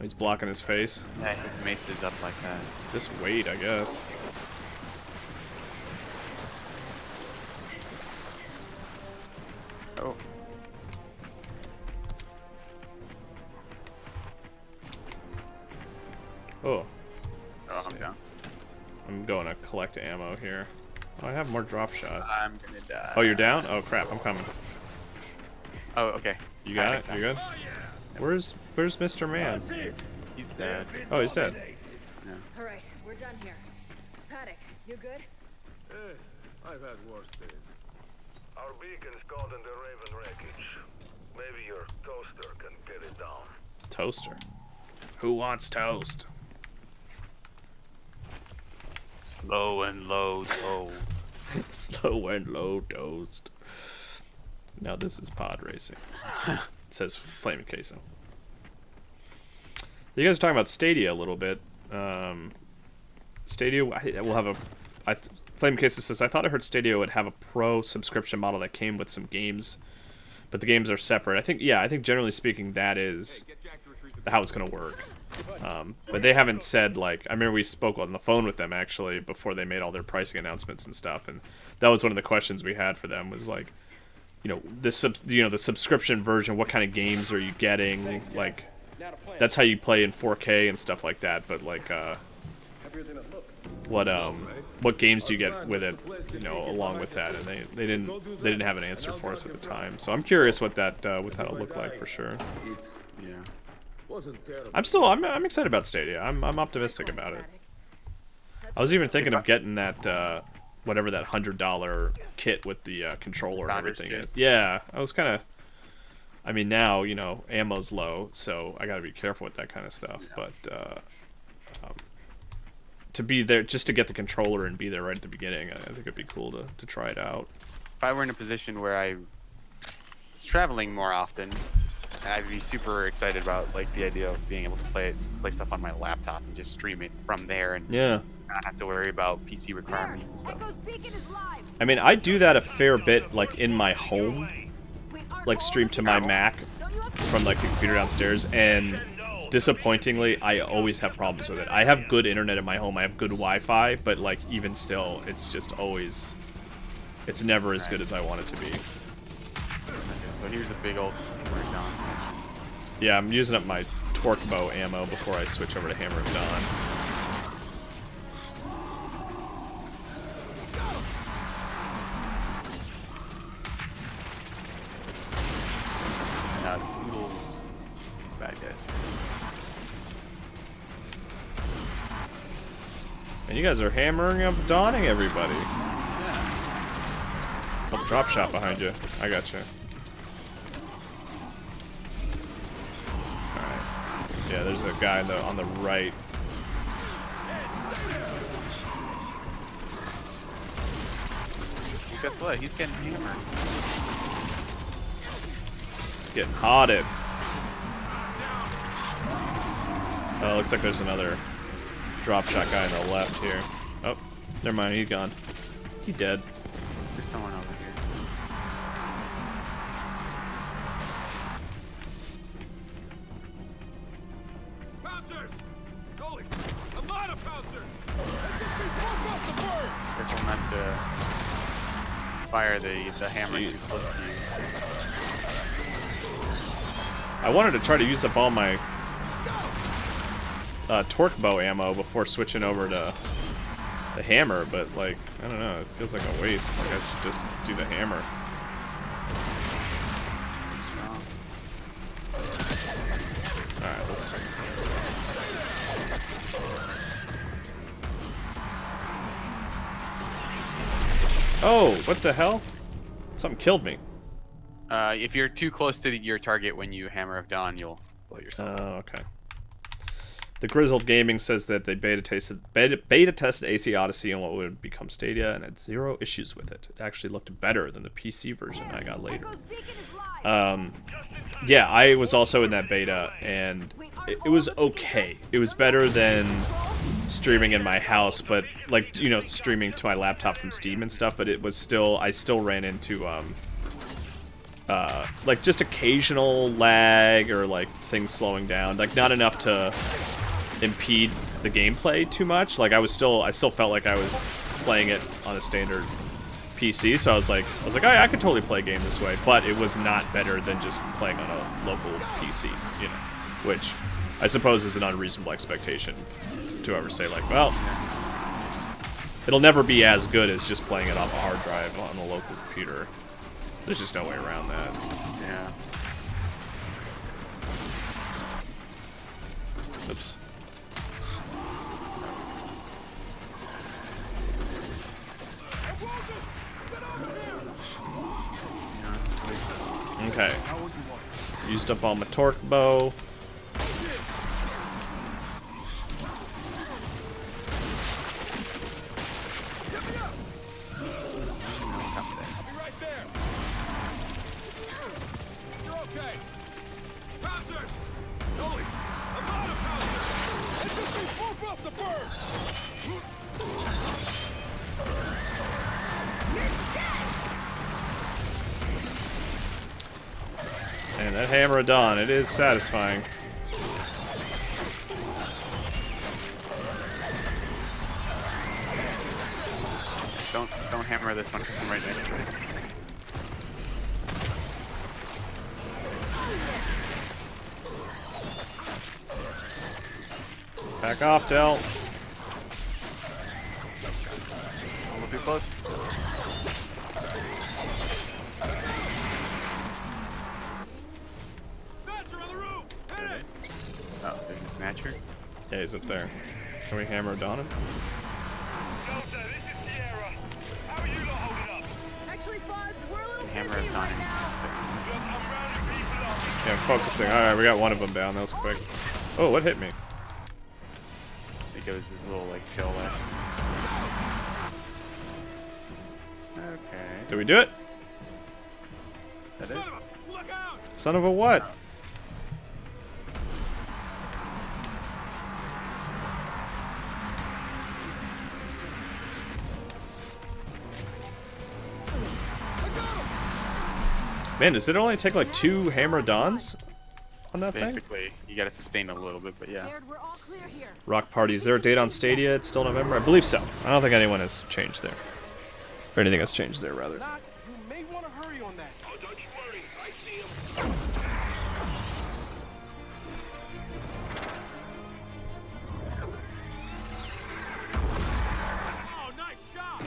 He's blocking his face. yeah, his mace is up like that. Just wait, I guess. Oh. Oh. Oh, I'm down. I'm going to collect ammo here. Oh, I have more drop shot. I'm gonna die. Oh, you're down? Oh crap, I'm coming. Oh, okay. You got it? Panic You good? Where's Mr. Man? He's dead. Oh, he's dead. Yeah. All right, we're done here. Paddock, you good? Hey, I've had worse days. Our beacon's caught in the Raven wreckage. Maybe your toaster can get it down. Toaster. Who wants toast? Slow and low toast. Slow and low toast. Now this is pod racing. It says Flaming Queso. You guys are talking about Stadia a little bit. Stadia will have a... Flaming Queso says, I thought I heard Stadia would have a pro subscription model that came with some games, but the games are separate. I think generally speaking that is how it's going to work. But they haven't said, like, I remember we spoke on the phone with them actually before they made all their pricing announcements and stuff, and that was one of the questions we had for them was like, the subscription version, what kind of games are you getting? Like, that's how you play in 4K and stuff like that, but like what games do you get with it, along with that? And they didn't have an answer for us at the time. So I'm curious what that'll look like for sure. Yeah. I'm excited about Stadia. I'm optimistic about it. I was even thinking of getting that whatever that $100 kit with the controller and everything is. Yeah, I was kind of. I mean, now ammo's low, so I got to be careful with that kind of stuff. But to be there, just to get the controller and be there right at the beginning, I think it'd be cool to try it out. If I were in a position where I was traveling more often, I'd be super excited about like the idea of being able to play stuff on my laptop and just stream it from there and not have to worry about PC requirements and stuff. I mean, I do that a fair bit, like in my home, like stream to my Mac from like the computer downstairs, and disappointingly, I always have problems with it. I have good internet in my home, I have good Wi-Fi, but like even still, it's just always, it's never as good as I want it to be. So here's a big old hammer of Dawn. Yeah, I'm using up my torque bow ammo before I switch over to Hammer of Dawn. Noodles, bad guys. And you guys are hammering up Dawning everybody. Yeah. Oh, drop shot behind you. I got you. Yeah, there's a guy on the right. Guess what? He's getting hammered. He's getting hotted. Oh, looks like there's another drop shot guy on the left here. Oh, never mind, he's gone. He dead. There's someone over here. Careful not to fire the hammer too close to you. I wanted to try to use up all my torque bow ammo before switching over to the hammer, but like, I don't know, it feels like a waste. Like I should just do the hammer. Alright, let's see. Oh, what the hell? Something killed me. If you're too close to your target when you Hammer of Dawn, you'll blow yourself up. Oh, okay. The Grizzled Gaming says that they beta tested AC Odyssey on what would become Stadia and had zero issues with it. It actually looked better than the PC version I got later. Yeah, I was also in that beta, and it was okay. It was better than streaming in my house, but like, you know, streaming to my laptop from Steam and stuff, but it was still, I still ran into like just occasional lag or like things slowing down, like not enough to impede the gameplay too much. Like I still felt like I was playing it on a standard PC, so I was like, I could totally play a game this way, but it was not better than just playing on a local PC, you know, which I suppose is an unreasonable expectation to ever say, like, well, it'll never be as good as just playing it off a hard drive on a local computer. There's just no way around that. Yeah. Oops. Okay. Used up all my torque bow. And that hammer of dawn, it is satisfying. Don't hammer this one because I'm right next to it. Back off, Del. A little too close. Oh, there's a snatcher. Yeah, he's up there. Can we hammer dawn him? Delta, this is Sierra. How are you lot holding up? Actually, Foz, we're a little Hammer busy of dawn. right now. Look, I'm rounding people up. Yeah, I'm focusing. Alright, we got one of them down. That was quick. Oh, what hit me? I think it was his little like tail left. Okay. Did we do it? That it? Son of a what? Man, does it only take like 2 hammer dawns on that thing? Basically, you gotta sustain a little bit, but yeah. We're all clear here. Rock Party, is there a date on Stadia? It's still November? I believe so. I don't think anyone has changed there. Or anything has changed there, rather. You may want to hurry on that. Oh, don't you worry. I see him. Oh, nice shot.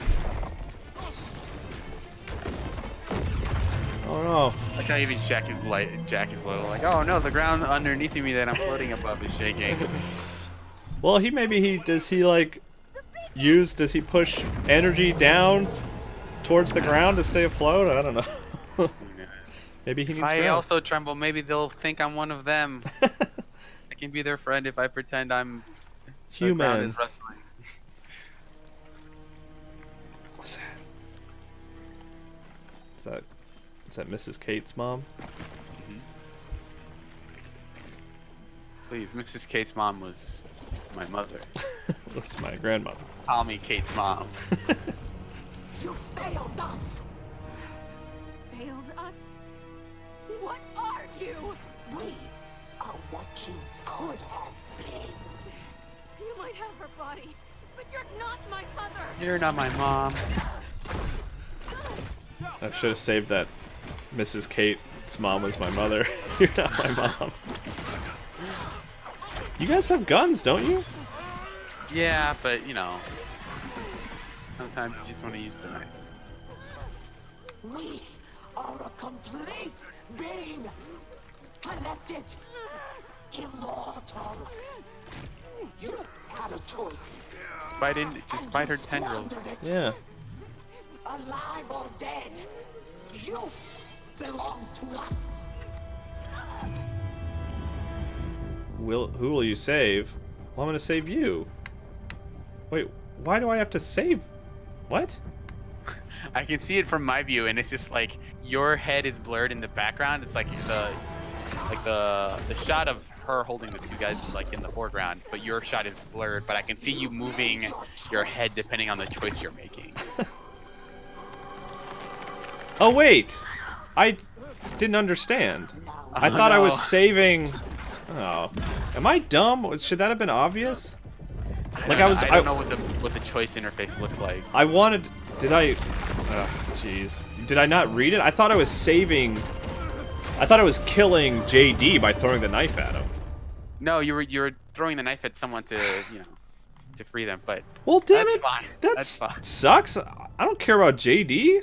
Oh no. Like how even Jack is little. Like, oh no, the ground underneath me that I'm floating above is shaking. Well, does he push energy down towards the ground to stay afloat? I don't know. Maybe he needs I ground. also tremble. Maybe they'll think I'm one of them. I can be their friend if I pretend I'm the ground Human. is wrestling. What's that? Is that Mrs. Kate's mom? Please, Mrs. Kate's mom was my mother. That's my grandmother. Call me Kate's mom. You failed us! Failed us? What are you? We are what you could have been. You might have her body, but you're not my mother. You're not my mom. I should have saved that. Mrs. Kate's mom was my mother. You're not my mom. You guys have guns, don't you? Yeah, but you know, sometimes you just want to use the knife. We are a complete being. Connected. Immortal. You had a choice. Just bite her tendrils. Yeah. Alive or dead, you belong to us. Who will you save? Well, I'm gonna save you. Wait, why do I have to save? What? I can see it from my view, and it's just like your head is blurred in the background. It's like the shot of her holding the two guys is like in the foreground, but your shot is blurred. But I can see you moving your head depending on the choice you're making. Oh wait, I didn't understand. I thought I was saving. Oh, am I dumb? Should that have been obvious? Like I don't know what the choice interface looks like. I wanted. Did I? Jeez. Did I not read it? I thought I was saving. I thought I was killing JD by throwing the knife at him. No, you were throwing the knife at someone to to free them. But well, damn that's it, fine. That's fine. Sucks. I don't care about JD.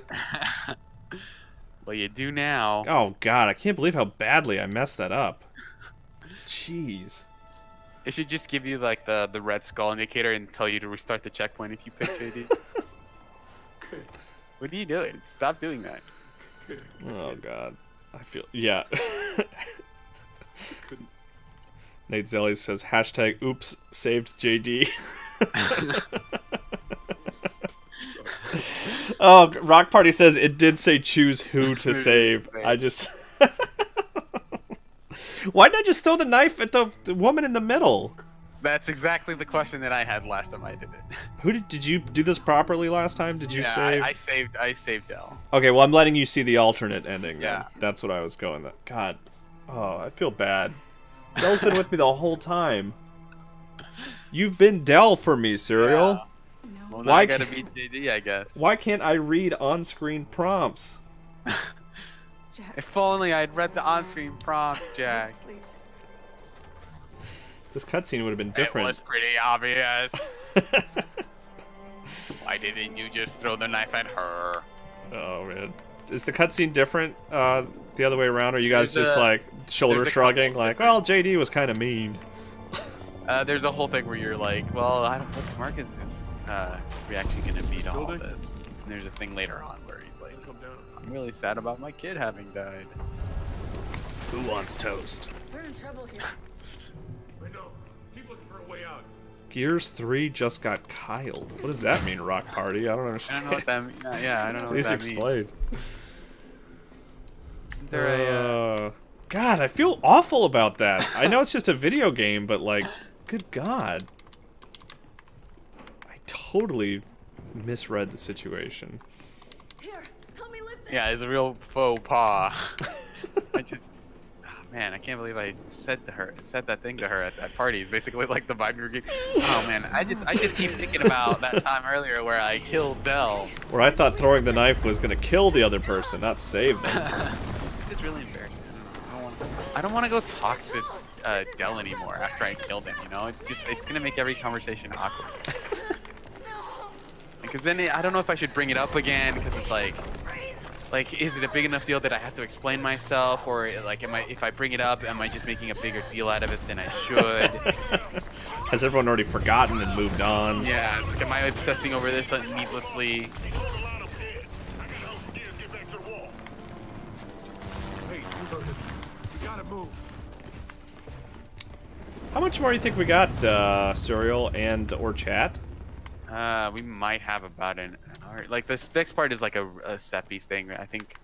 Well, you do now. Oh God, I can't believe how badly I messed that up. Jeez. It should just give you like the red skull indicator and tell you to restart the checkpoint if you pick JD. What are you doing? Stop doing that. Oh God, I feel Nate Zelli says hashtag oops saved JD. Oh, Rock Party says it did say choose who to save. I just why not just throw the knife at the woman in the middle? That's exactly the question that I had last time I did it. Who did you do this properly last time? Did you save? I saved Dell. Okay, well I'm letting you see the alternate ending. Then. Yeah, that's what I was going. God, oh, I feel bad. Dell's been with me the whole time. You've been Dell for me, Suriel. Yeah. Well, now I gotta beat JD, I guess. Why can't I read on-screen prompts? If only I'd read the on-screen prompt, Jack. Please. This cutscene would have been different. It was pretty obvious. Why didn't you just throw the knife at her? Oh man, is the cutscene different the other way around? Or are you guys just like shoulder shrugging, like, well, JD was kind of mean? There's a whole thing where you're like, well, I don't. What mark is this reaction gonna be to all this? And there's a thing later on where he's like, I'm really sad about my kid having died. Who wants toast? We're in trouble here. Wait, no. Keep looking for a way out. Gears 3 just got Kyled. What does that mean, Rock Party? I don't I understand. don't know what that means. Yeah, I don't know Please what that means. explain. Isn't there a, God, I feel awful about that. I know it's just a video game, but like, good God. I totally misread the situation. Here, help me lift this. Yeah, it's a real faux pas. Man, I can't believe I said that thing to her at that party. It's basically like the vibe you were getting. Oh man, I just keep thinking about that time earlier where I killed Dell. Where I thought throwing the knife was gonna kill the other person, not save them. It's just really embarrassing. I don't want to go talk to Dell anymore after I killed him. You know, it's gonna make every conversation awkward. Because then I don't know if I should bring it up again because it's like, is it a big enough deal that I have to explain myself, or like, if I bring it up, am I just making a bigger deal out of it than I should? Has everyone already forgotten and moved on? Yeah, like, am I obsessing over this needlessly? Hey, you heard it. We gotta move. How much more do you think we got, Suriel and or chat? We might have about an hour. Like, this next part is like a set piece thing. I think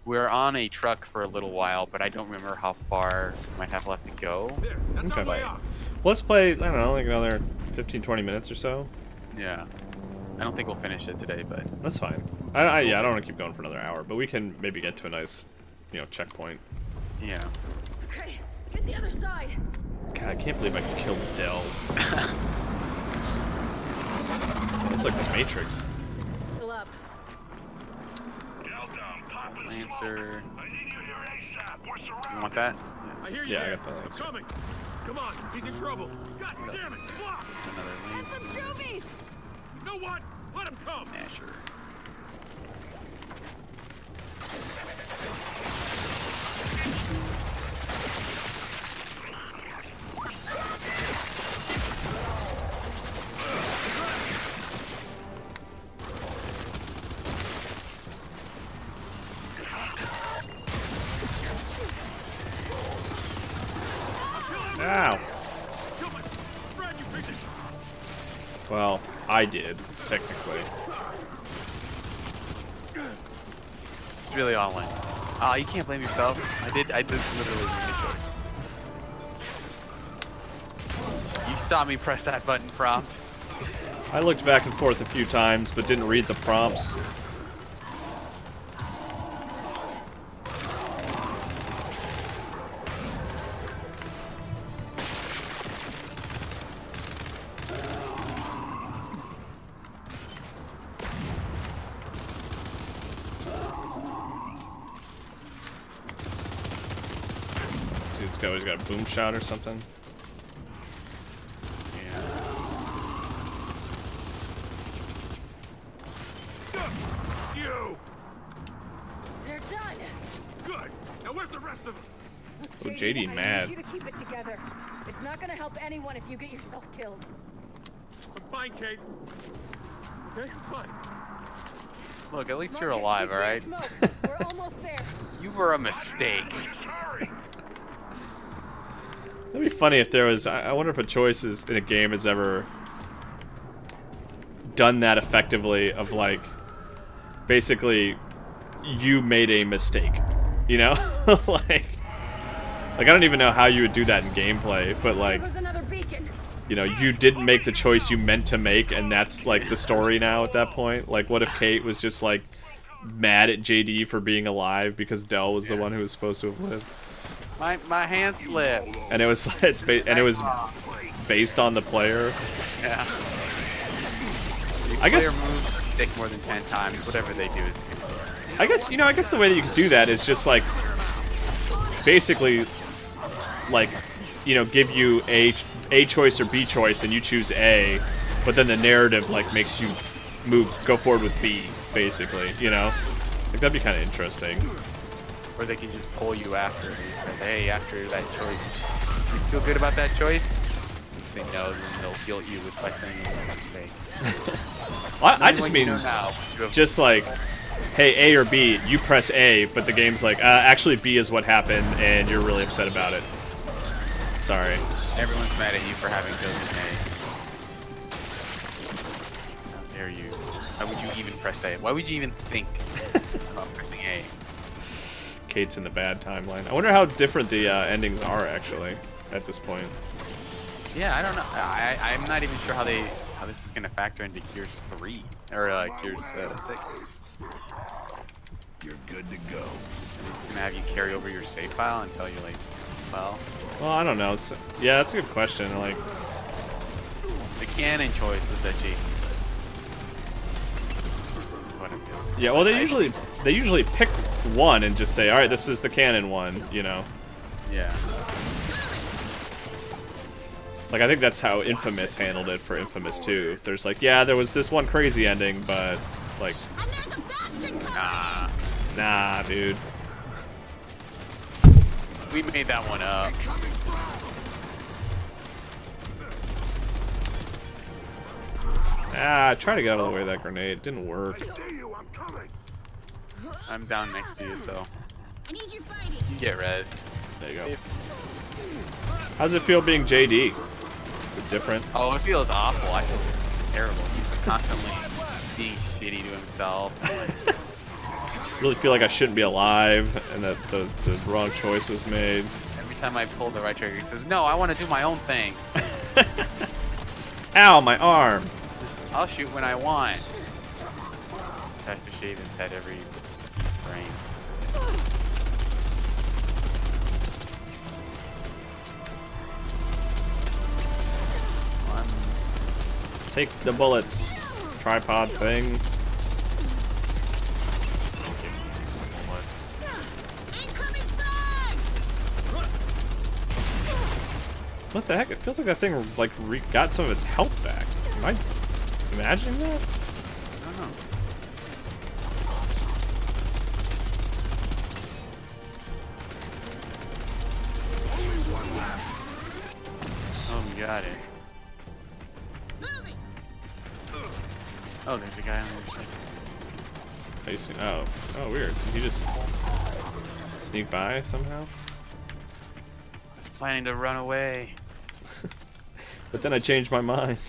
we're on a truck for a little while, but I don't remember how far we might have left to go. There, that's our way out. Let's play, I don't know, like another 15-20 minutes or so. Yeah. I don't think we'll finish it today, but... That's fine. I don't want to keep going for another hour, but we can maybe get to a nice, checkpoint. Yeah. Okay, get the other side. God, I can't believe I killed Dell. It's like the Matrix. Fill up. Lancer. You want that? I hear you Yeah, I there. got the Lancer. Coming. Come on, he's in trouble. God damn it! Fuck! Another Lancer. Some trophies. You know what? Let him come. Yeah, sure. Ow. Well, I did, technically. It's really all in. Oh, you can't blame yourself. I did literally make a choice. You saw me press that button prompt. I looked back and forth a few times, but didn't read the prompts. He's got a boom shot or something. You! They're done. Good. Now where's the rest of them? Oh, JD I mad. need you to keep it together. It's not gonna help anyone if you get yourself killed. I'm fine, Kate. Okay, fine. Look, at least Marcus, you're alive, we see alright? smoke. We're almost there. You were a mistake. That'd be funny if there was. I wonder if a choice is in a game has ever done that effectively. Of like, basically, you made a mistake. You know, like I don't even know how you would do that in gameplay, but like, There goes another beacon. you know, you didn't make the choice you meant to make, and that's like the story now at that point. Like, what if Kate was just like mad at JD for being alive because Dell was the one who was supposed to have lived? My hand slipped. And it was it was based on the player. Yeah. I guess player moves their stick more than 10 times. Whatever they do is good. I guess the way that you could do that is just like basically like, you know, give you a choice or B choice and you choose A, but then the narrative like makes you go forward with B, basically, you know? Like, that'd be kind of interesting. Or they can just pull you after. And say, hey, after that choice, you feel good about that choice? You say no, then they'll guilt you with by saying you made a mistake. I just mean, you know now, just like, hey, A or B, you press A, but the game's like, actually B is what happened, and you're really upset about it. Sorry. Everyone's mad at you for having chosen A. How dare you? Why would you even press A? Why would you even think about pressing A? Kate's in the bad timeline. I wonder how different the endings are, actually, at this point. Yeah, I don't know. I'm not even sure how this is gonna factor into Gears 3 or Gears 6. You're good to go. It's gonna have you carry over your save file until you're like, well, I don't know. Yeah, that's a good question. Like, the canon choice is that you. yeah, well, they usually pick one and just say, all right, this is the canon one, you know. Yeah. Like, I think that's how Infamous handled it for Infamous 2. There's like, yeah, there was this one crazy ending, but like, nah, dude. We made that one up. I tried to get out of the way of that grenade. It didn't work. I'm down next to you, so I need you fighting. you get res. There you go. How's it feel being JD? Is it different? Oh, it feels awful. I feel terrible. He's constantly being shitty to himself. Really feel like I shouldn't be alive and that the wrong choice was made. Every time I pull the right trigger, he says, "No, I want to do my own thing." Ow, my arm! I'll shoot when I want. Has to shave his head every frame. Take the bullets, tripod thing. What the heck? It feels like that thing like got some of its health back. Am I imagining that? I don't know. Oh, we got it. Oh, there's a guy on the other side. Oh, weird. Did he just sneak by somehow? I was planning to run away. But then I changed my mind.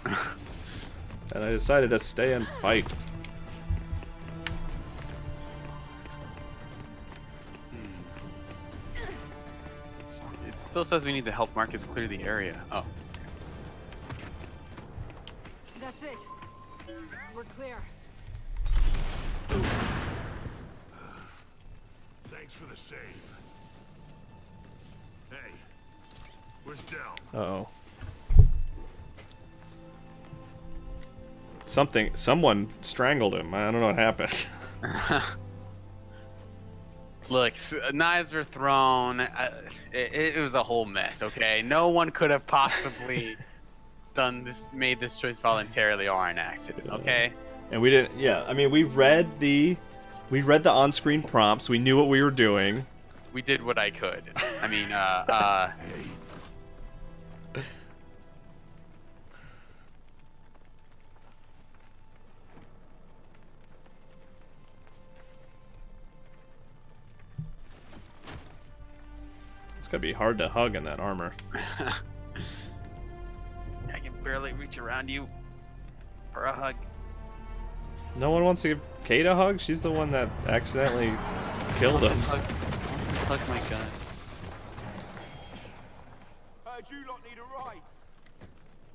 And I decided to stay and fight. still says we need to help Marcus clear the area. Oh. That's it. We're clear. Thanks for the save. Hey, where's Del? Uh-oh. Someone strangled him. I don't know what happened. Look, knives were thrown. It was a whole mess. Okay, no one could have possibly made this choice voluntarily or an accident. Okay. And we didn't. Yeah, I mean, we read the on-screen prompts. We knew what we were doing. We did what I could. I mean, It's gonna be hard to hug in that armor. I can barely reach around you for a hug. No one wants to give Kate a hug? She's the one that accidentally killed him. Hug my gun. Heard you lot need a ride.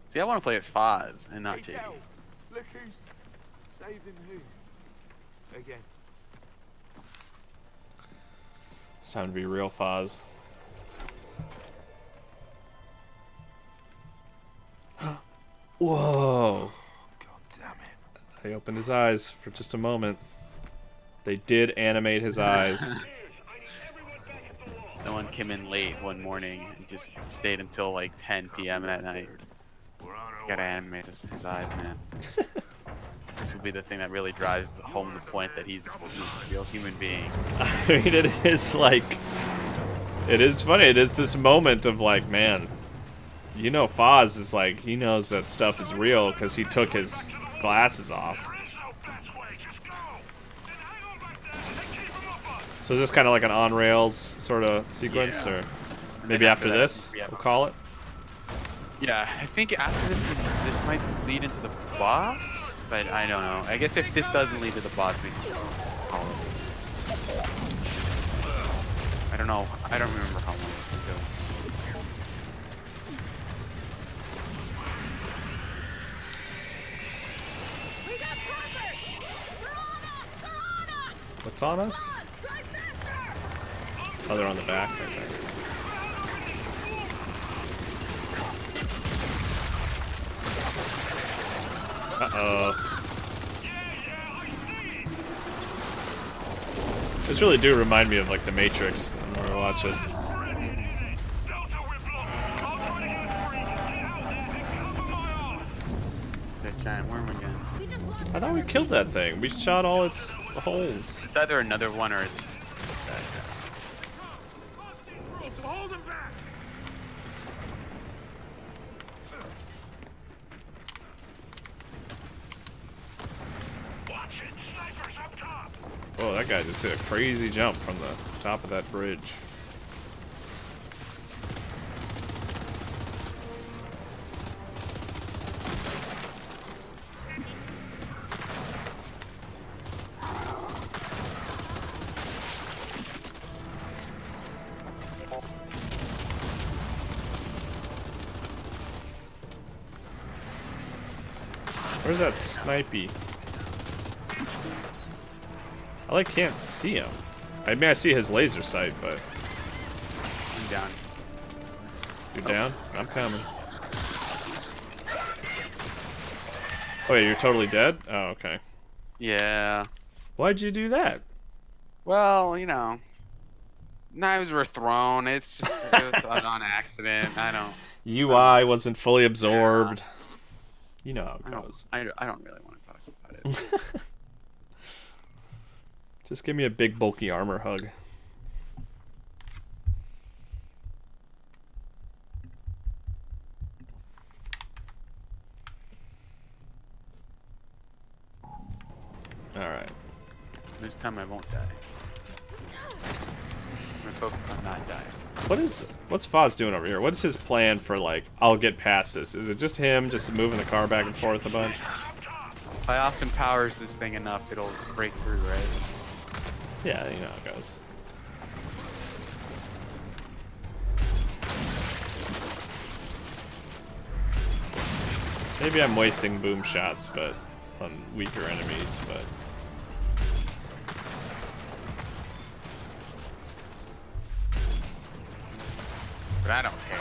See, I want to play as Foz and not Hey, JD. Del, look who's saving who. Again. It's time to be real, Foz. Whoa! God damn it. He opened his eyes for just a moment. They did animate his eyes. No one came in late one morning and just stayed until like 10 p.m. at night. Gotta animate his eyes, man. This will be the thing that really drives home the point that he's a real human being. I mean, it is like... It is funny. It is this moment of like, man... You know, Foz is like, he knows that stuff is real because he took his glasses off. So is this kind of like an on-rails sort of sequence, or maybe after this, we'll call it? Yeah, I think after this might lead into the boss, but I don't know. I guess if this doesn't lead to the boss, we can just call it. I don't know. I don't remember how long it's going. What's on us? Oh, they're on the back, I think. Uh-oh. This really do remind me of, like, The Matrix when I watch it. That giant worm again. I thought we killed that thing. We shot all its holes. It's either another one or it's... Hold him back! Watch it, snipers up top! Oh, that guy just did a crazy jump from the top of that bridge. Where's that snipey? I like can't see him. I mean, I see his laser sight, but I'm down. you're down. I'm coming. Oh, yeah, you're totally dead. Oh, okay. Yeah. Why'd you do that? Well, you know, knives were thrown. It was on accident. I don't. UI wasn't fully absorbed. You know how it goes. I don't really want to talk about it. Just give me a big bulky armor hug. Alright. This time I won't die. I'm gonna focus on not dying. What's Foz doing over here? What is his plan for, like, I'll get past this? Is it just him just moving the car back and forth a bunch? If I Austin powers this thing enough, it'll break through, right? Yeah, you know how it goes. Maybe I'm wasting boom shots, but on weaker enemies, but. But I don't care.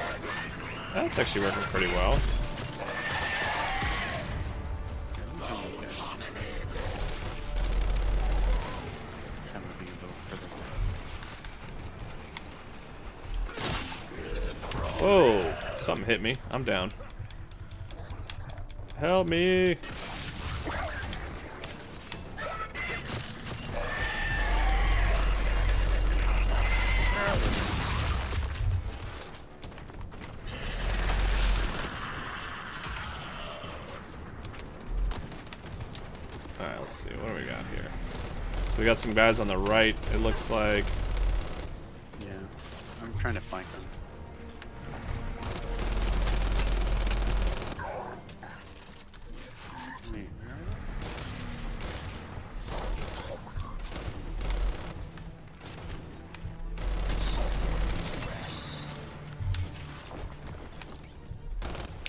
That's actually working pretty well. Whoa! Something hit me. I'm down. Help me! Alright, let's see. What do we got here? So we got some guys on the right, it looks like. Yeah. I'm trying to flank them. Wait, where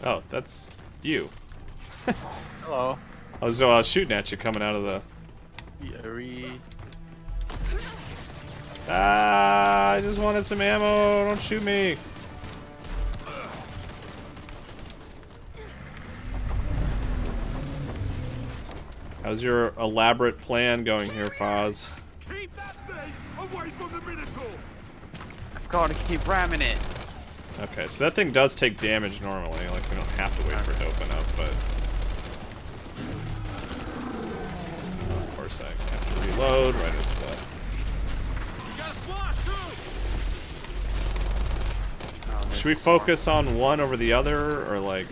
are Oh, that's you. they? Hello. I was shooting at you coming out of the. Yuri. Ah! I just wanted some ammo. Don't shoot me. How's your elaborate plan going here, Foz? Keep that thing away from the Minotaur! I've got to keep ramming it. Okay, so that thing does take damage normally. Like, we don't have to wait for it to open up, but. Of course, I have to reload right as the. You got a splash too! Oh, Should we focus on one over the other, or like?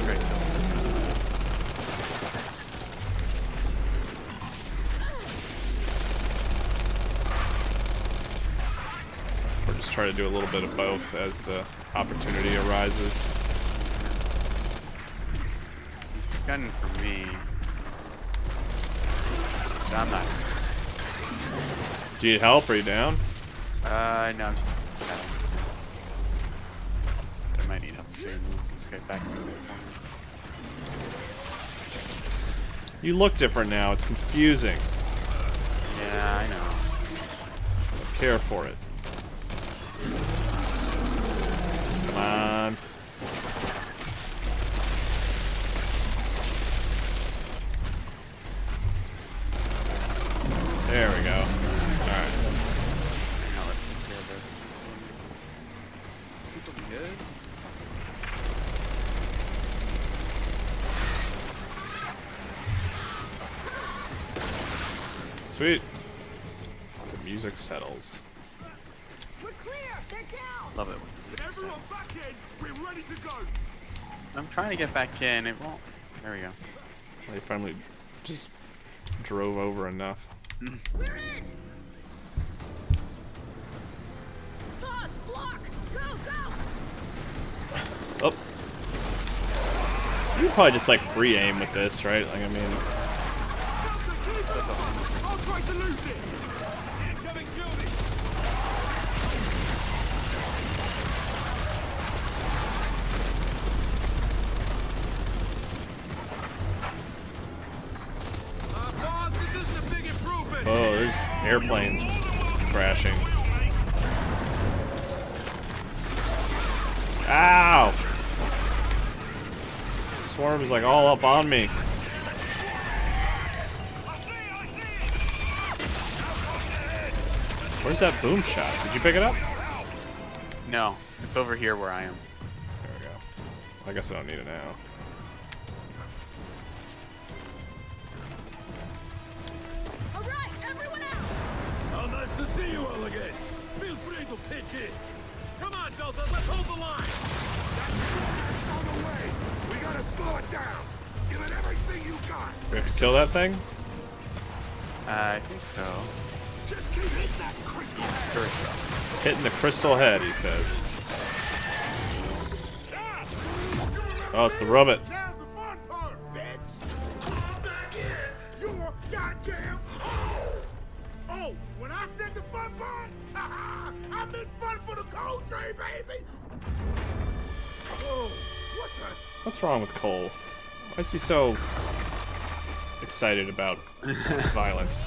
Great. Or just try to do a little bit of both as the opportunity arises. Gunning for me. No, I'm not. Do you need help? Are you down? No, I'm just I might need help soon. Once this guy back in the corner. You look different now. It's confusing. Yeah, I know. Care for it. Come on. There we go. Alright. Now let's take care of this. People be good. Sweet. The music settles. We're clear! They're down! Love it. Everyone back in! We're ready to go! I'm trying to get back in. It won't. There we go. They finally just drove over enough. We're in! Pause! Block! Go! Go! Oh. You can probably just like free aim with this, right? Like, I mean. I'll try to lose it! Incoming shooting! Bob, this is a big improvement! Oh, there's airplanes crashing. Ow! The swarm is like all up on me. Where's that boom shot? Did you pick it up? No, it's over here where I am. There we go. I guess I don't need it now. All right, everyone out! Oh, nice to see you all again. Feel free to pitch in. Come on, Delta, let's hold the line. That's on the way! We gotta slow it down! Give it everything you got! We have to kill that thing? I think so. Just keep hitting that crystal head! Hitting the crystal head, he says. Oh, it's the robot. Now's the fun part, bitch! Come back in! You're goddamn Oh, when I said the fun part, I meant fun for the cold train, baby! Oh, what What's wrong with Cole? Why is he so excited about violence?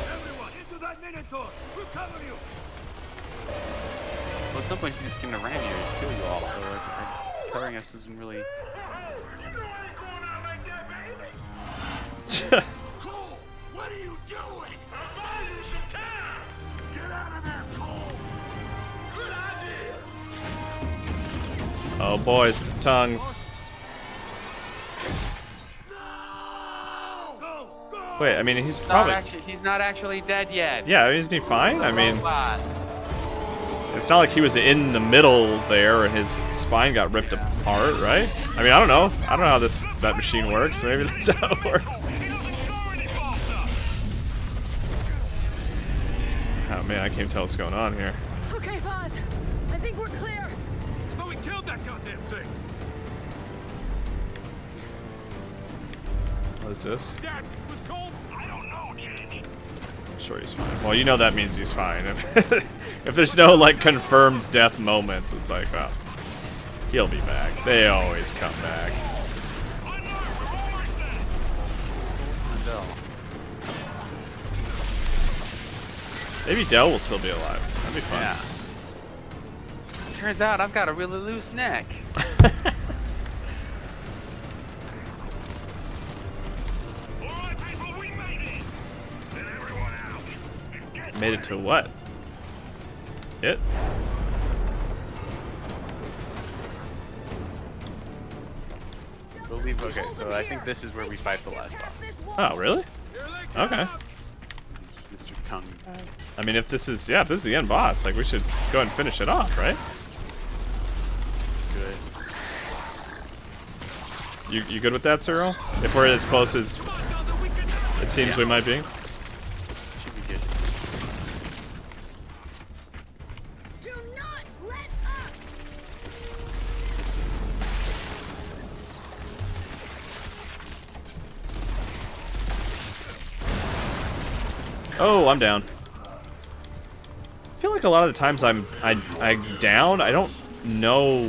Everyone, into that Minotaur! We'll cover you! Well, at some point she's just gonna ram you and kill you all, so covering us isn't really... Cole, what are you doing? I'm buying you some time. Get out of there, Cole. Good idea. Oh boys, the tongues. Wait, I mean, he's probably... He's not actually dead yet. Yeah, isn't he fine? I mean, it's not like he was in the middle there and his spine got ripped apart, right? I mean, I don't know. I don't know how that machine works. Maybe that's how it works. Oh man, I can't tell what's going on here. Okay, Foz. I think we're clear. But we killed that goddamn thing! What is this? Dad, was Cole? I don't know, Ginge. I'm sure he's fine. Well, you know that means he's fine. If there's no, like, confirmed death moment, it's like, well, he'll be back. They always come back. Maybe Dell will still be alive. That'd be fun. Yeah. Turns out I've got a really loose neck. Alright, people, we made it! Get everyone out! Get Made it to what? It? Okay, so I think this is where we fight the last boss. Oh, really? Okay. Mr. Tongue. I mean, if this is the end boss, like, we should go ahead and finish it off, right? Good. You good with that, Suriel? If we're as close as it seems we might be? Should be good. Do not let up. Oh, I'm down. I feel like a lot of the times I'm down, I don't know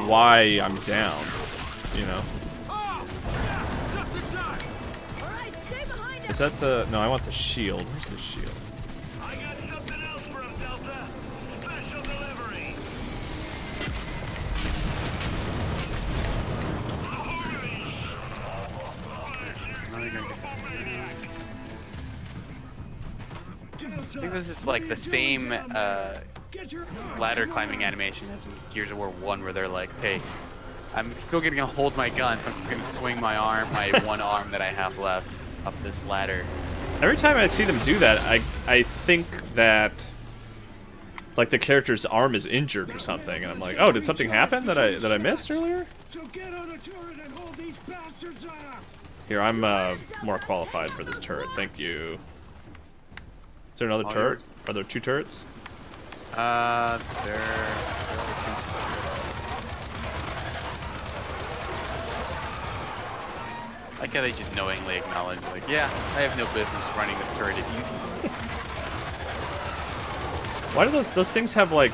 why I'm down, you know? All right, stay behind us. Is that the... No, I want the shield. Where's the shield? I got something else for him, Delta. Special delivery. I think this is like the same ladder climbing animation as in Gears of War 1, where they're like, hey, I'm still getting to hold my gun, so I'm just gonna swing my arm, my one arm that I have left, up this ladder. Every time I see them do that, I think that, like, the character's arm is injured or something, and I'm like, oh, did something happen that I missed earlier? So get on a turret and hold these bastards off! Here, I'm more qualified for this turret. Thank you. Is there another All turret? yours. Are there 2 turrets? There. I like how they just knowingly acknowledge, like, yeah, I have no business running this turret if you can. Why do those things have like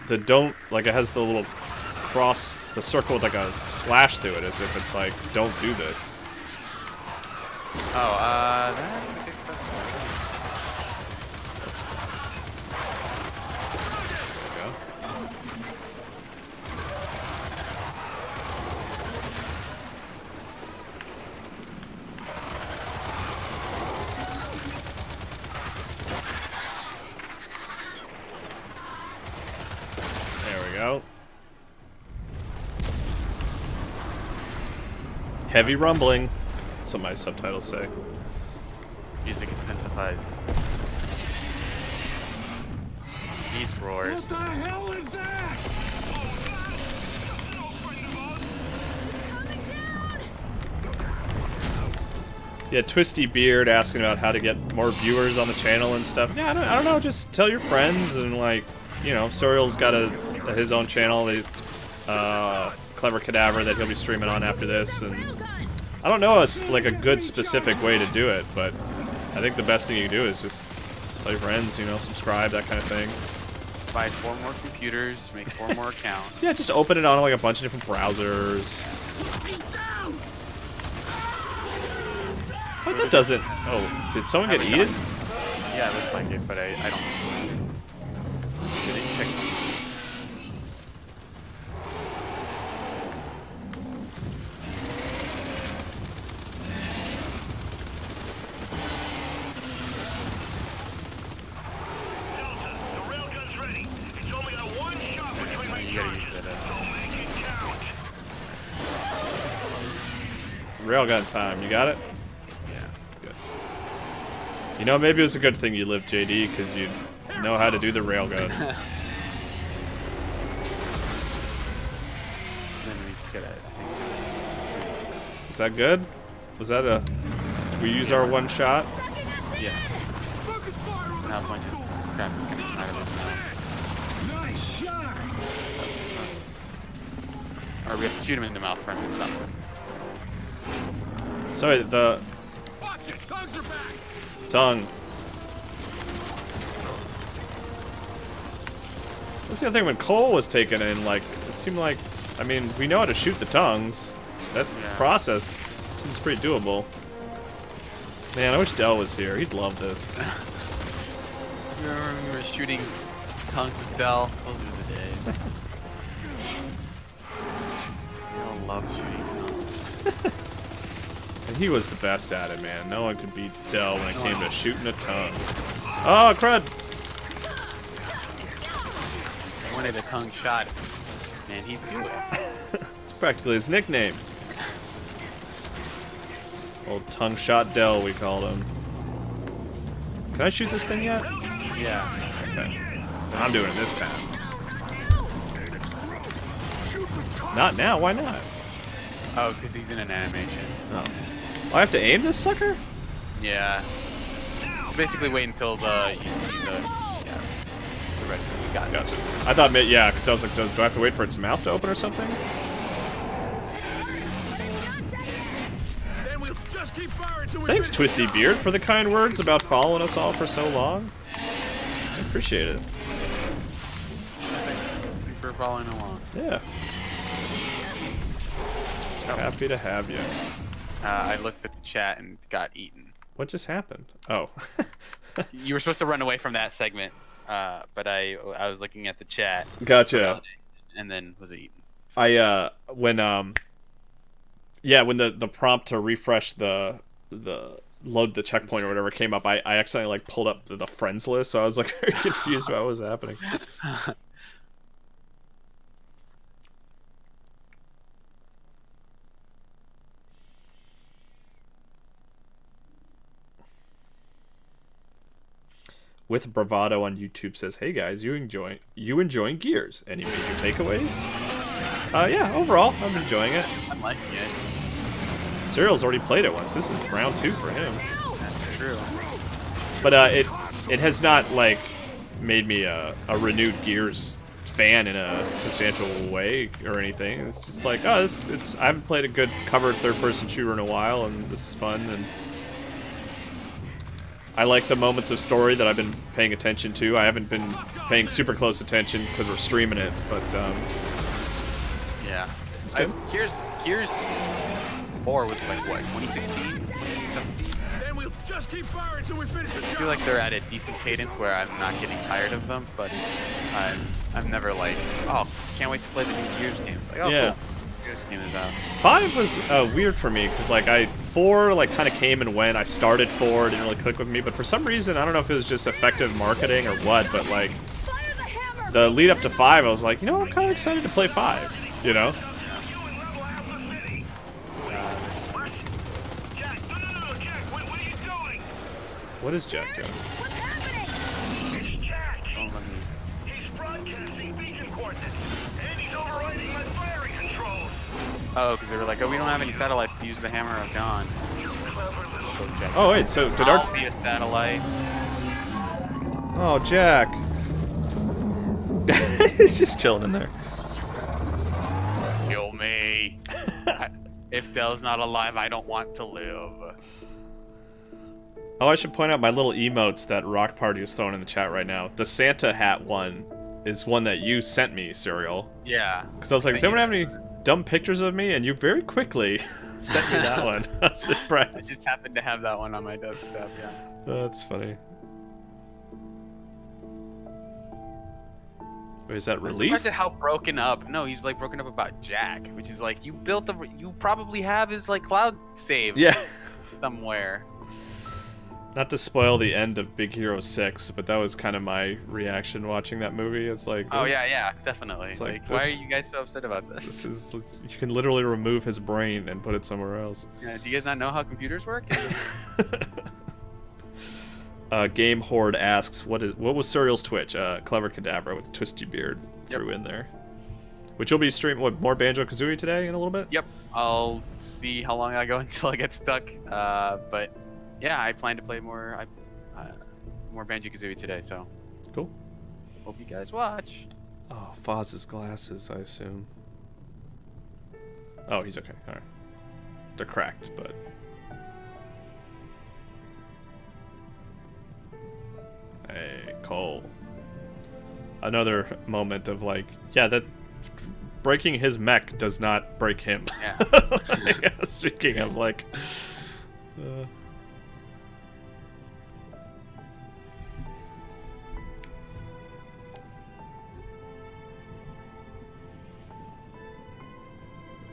the don't, like, it has the little cross, the circle with like a slash through it, as if it's like, don't do this. Oh, that's a good question. There we go. There we go. Heavy rumbling. That's what my subtitles say. Music intensifies. These roars. What the hell is that? Yeah, Twisty Beard asking about how to get more viewers on the channel and stuff. Yeah, I don't know. Just tell your friends and, like, you know, Suriel's got his own channel, Clever Cadaver, that he'll be streaming on after this, and I don't know like a good specific way to do it, but I think the best thing you can do is just tell your friends, you know, subscribe, that kind of thing. Buy 4 more computers, make 4 more accounts. Yeah, just open it on like a bunch of different browsers. Oh, that doesn't. Oh, did someone get eaten? Yeah, it looks like it, but I don't. Didn't check. The railgun's ready. It's only got one shot between my You gotta charges. use that. So make it count. Railgun time. You got it? Yeah. Good. You know, maybe it was a good thing you lived, JD, because you know how to do the railgun. Then we just gotta. Is that good? Was that a... We use our one shot? Yeah. Now a bunch of crap is coming out of his mouth. Nice shot. Or we have to shoot him in the mouth for him to stop. Sorry, the Watch it. Tongues are back. tongue. That's the other thing, when Cole was taken in, like, it seemed like, I mean, we know how to shoot the tongues. That process seems pretty doable. Man, I wish Del was here. He'd love this. Remember when we were shooting tongues with Dell? Those were the days. We all love shooting tongues. And he was the best at it, man. No one could beat Del when it came to shooting a tongue. Oh, crud! I wanted a tongue shot, and he'd do it. It's practically his nickname. Old tongue shot Del, we called him. Can I shoot this thing yet? Yeah. Okay. I'm doing it this time. Not now, why not? Oh, because he's in an animation. Oh. I have to aim this sucker? Yeah. So basically wait until you see the red one. Got it. Gotcha. I thought, yeah, because I was like, do I have to wait for its mouth to open or something? Then we'll just keep firing till we Thanks, finish Twisty the job. Beard, for the kind words about following us all for so long. I appreciate it. Thanks for following along. Yeah. Happy to have you. I looked at the chat and got eaten. What just happened? Oh. You were supposed to run away from that segment, but I was looking at the chat. Gotcha. And then was eaten. When the prompt to refresh the load the checkpoint or whatever came up, I accidentally like pulled up the friends list, so I was like very confused about what was happening. With Bravado on YouTube says, "Hey guys, you enjoying Gears? Any major takeaways?" Yeah, overall, I'm enjoying it. I'm liking it. Suriel's already played it once. This is round 2 for him. That's true. But it has not like made me a renewed Gears fan in a substantial way or anything. It's just like, oh, I haven't played a good covered third-person shooter in a while, and this is fun. And I like the moments of story that I've been paying attention to. I haven't been paying super close attention because we're streaming it, but yeah. it's good. Gears 4 was like what, 2016? 2017? Then we'll just keep firing till we finish the I job. feel like they're at a decent cadence where I'm not getting tired of them, but I'm never like, oh, can't wait to play the new Gears games. Like, oh, Yeah. cool. Gears game is out. 5 was weird for me because like 4 like kind of came and went. I started 4, it didn't really click with me, but for some reason I don't know if it was just effective marketing or what, but like the lead up to 5, I was like, you know, I'm kind of excited to play 5. You know? What is Jack doing? What's happening? It's Jack. Don't let me. He's broadcasting beacon coordinates, and he's overriding my firing controls. Oh, because they were like, oh, we don't have any satellites to use the Hammer of Dawn. So Jack. Oh wait, so did I'll be a satellite. Oh, Jack. He's just chilling in there. Kill me. If Dell's not alive, I don't want to live. Oh, I should point out my little emotes that Rock Party is throwing in the chat right now. The Santa hat one is one that you sent me, Suriel. Yeah. Because I was like, does anyone have any dumb pictures of me? And you very quickly sent me that one. I was surprised. I just happened to have that one on my desktop, yeah. That's funny. Wait, is that I'm relief? surprised at how broken up. No, he's like broken up about Jack, which is like you probably have his like cloud save. Yeah. Somewhere. Not to spoil the end of Big Hero 6, but that was kind of my reaction watching that movie. It's like, Oh yeah, definitely. It's Like, like, why are this- you guys so upset about this? This is you can literally remove his brain and put it somewhere else. Yeah, do you guys not know how computers work? Game Horde asks, what was Suriel's Twitch? Clever Cadaver with twisty beard threw in there. Which you'll be streaming, what, more Banjo-Kazooie today in a little bit? Yep. I'll see how long I go until I get stuck. But yeah, I plan to play more Banjo-Kazooie today, so. Cool. Hope you guys watch. Oh, Foz's glasses, I assume. Oh, he's okay. Alright. They're cracked, but... Hey, Cole. Another moment of like, yeah, that breaking his mech does not break him. Yeah. Speaking of like...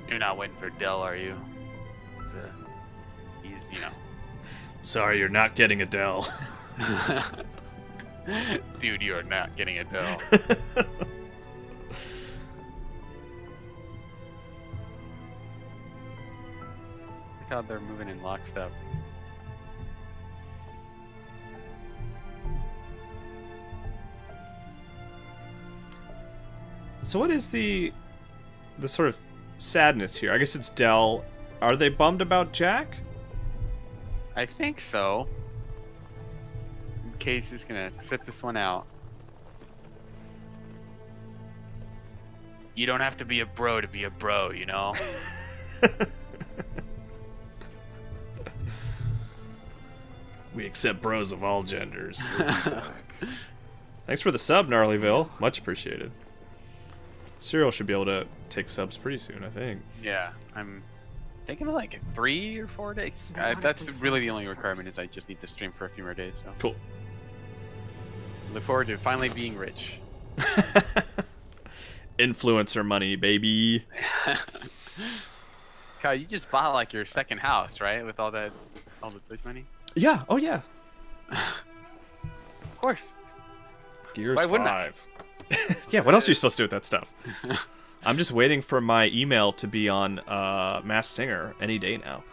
You're not waiting for Dell, are you? He's, you know. Sorry, you're not getting Adele. Dude, you are not getting a Dell. Look how they're moving in lockstep. So what is the sort of sadness here? I guess it's Dell. Are they bummed about Jack? I think so. Case is gonna sit this one out. You don't have to be a bro to be a bro, you know? We accept bros of all genders. Thanks for the sub, Gnarlyville. Much appreciated. Suriel should be able to take subs pretty soon, I think. Yeah, I'm thinking of like 3 or 4 days. That's really the only requirement is I just need to stream for a few more days. So. Cool. Look forward to finally being rich. Influencer money, baby. Kyle, you just bought like your second house, right? With all the Twitch money? Yeah, oh yeah. Of course. Gears Why wouldn't 5. Yeah, what else are you supposed to do with that stuff? I'm just waiting for my email to be on Masked Singer any day now.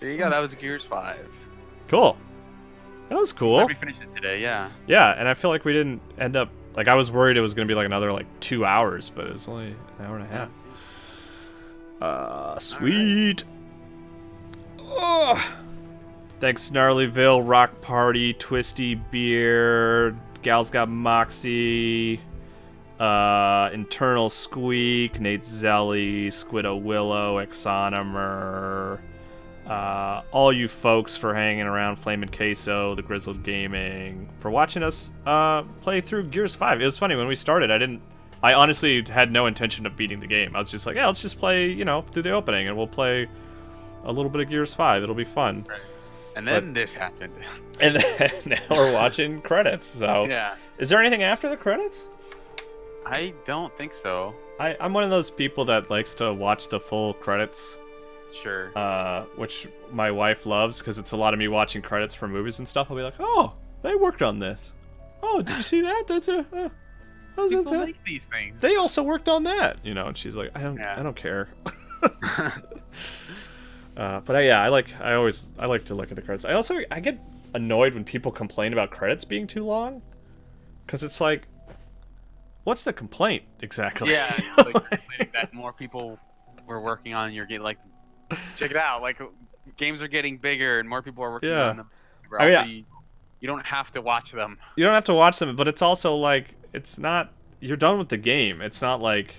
There you go, that was Gears 5. Cool. That was cool. We finished it today, yeah. Yeah, and I feel like we didn't end up... Like, I was worried it was going to be like another, 2 hours, but it's only an hour and a half. Sweet. Right. Oh. Thanks, Gnarlyville, Rock Party, Twisty Beard, Gal's Got Moxie, Internal Squeak, Nate Zelly, Squiddo Willow, Exonomer, all you folks for hanging around, Flamin' Queso, The Grizzled Gaming, for watching us play through Gears 5. It was funny, when we started, I honestly had no intention of beating the game. I was just like, yeah, let's just play, through the opening, and we'll play a little bit of Gears 5. It'll be fun. Right. And then this happened. And then now we're watching credits, so... Yeah. Is there anything after the credits? I don't think so. I'm one of those people that likes to watch the full credits. Sure. Which my wife loves, because it's a lot of me watching credits for movies and stuff. I'll be like, oh, they worked on this. Oh, did you see that? That's a... People like these things. They also worked on that, and she's like, I don't care. But I like to look at the credits. I get annoyed when people complain about credits being too long, because it's like, what's the complaint exactly? Yeah, like that more people were working on. You're getting check it out. Like games are getting bigger and more people are working on them. You don't have to watch them. You don't have to watch them, but it's also like it's not. You're done with the game. It's not like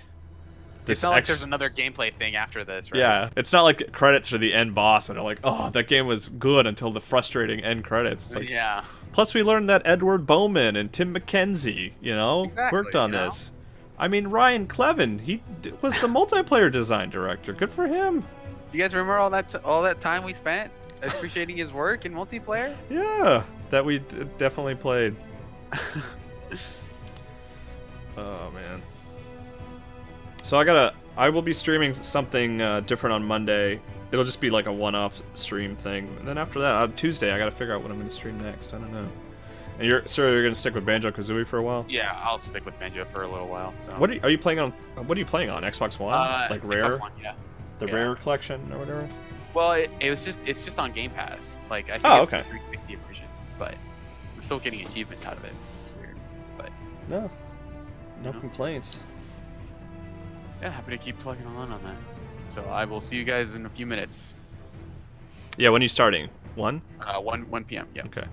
this It's not like there's another gameplay thing after this, right? Yeah, it's not like credits for the end boss and they're like, oh, that game was good until the frustrating end credits. It's like, Yeah. plus, we learned that Edward Bowman and Tim McKenzie, Exactly, worked on this. I mean, Ryan Clevin, he was the multiplayer design director. Good for him. You guys remember all that time we spent appreciating his work in multiplayer? Yeah, that we definitely played. Oh man. So I will be streaming something different on Monday. It'll just be like a one-off stream thing, and then after that, on Tuesday, I gotta figure out what I'm gonna stream next. I don't know. And you're gonna stick with Banjo-Kazooie for a while? Yeah, I'll stick with Banjo for a little while. So. What are you playing on? What are you playing on? Xbox One? Like Rare? Xbox One, yeah. The Rare collection or whatever? Well, it's just on Game Pass. Like I think it's okay. the 360 version, but I'm still getting achievements out of it. It's weird, but No complaints. yeah, happy to keep plugging on that. So I will see you guys in a few minutes. Yeah, when are you starting? 1? 1 p.m. Yeah. Okay.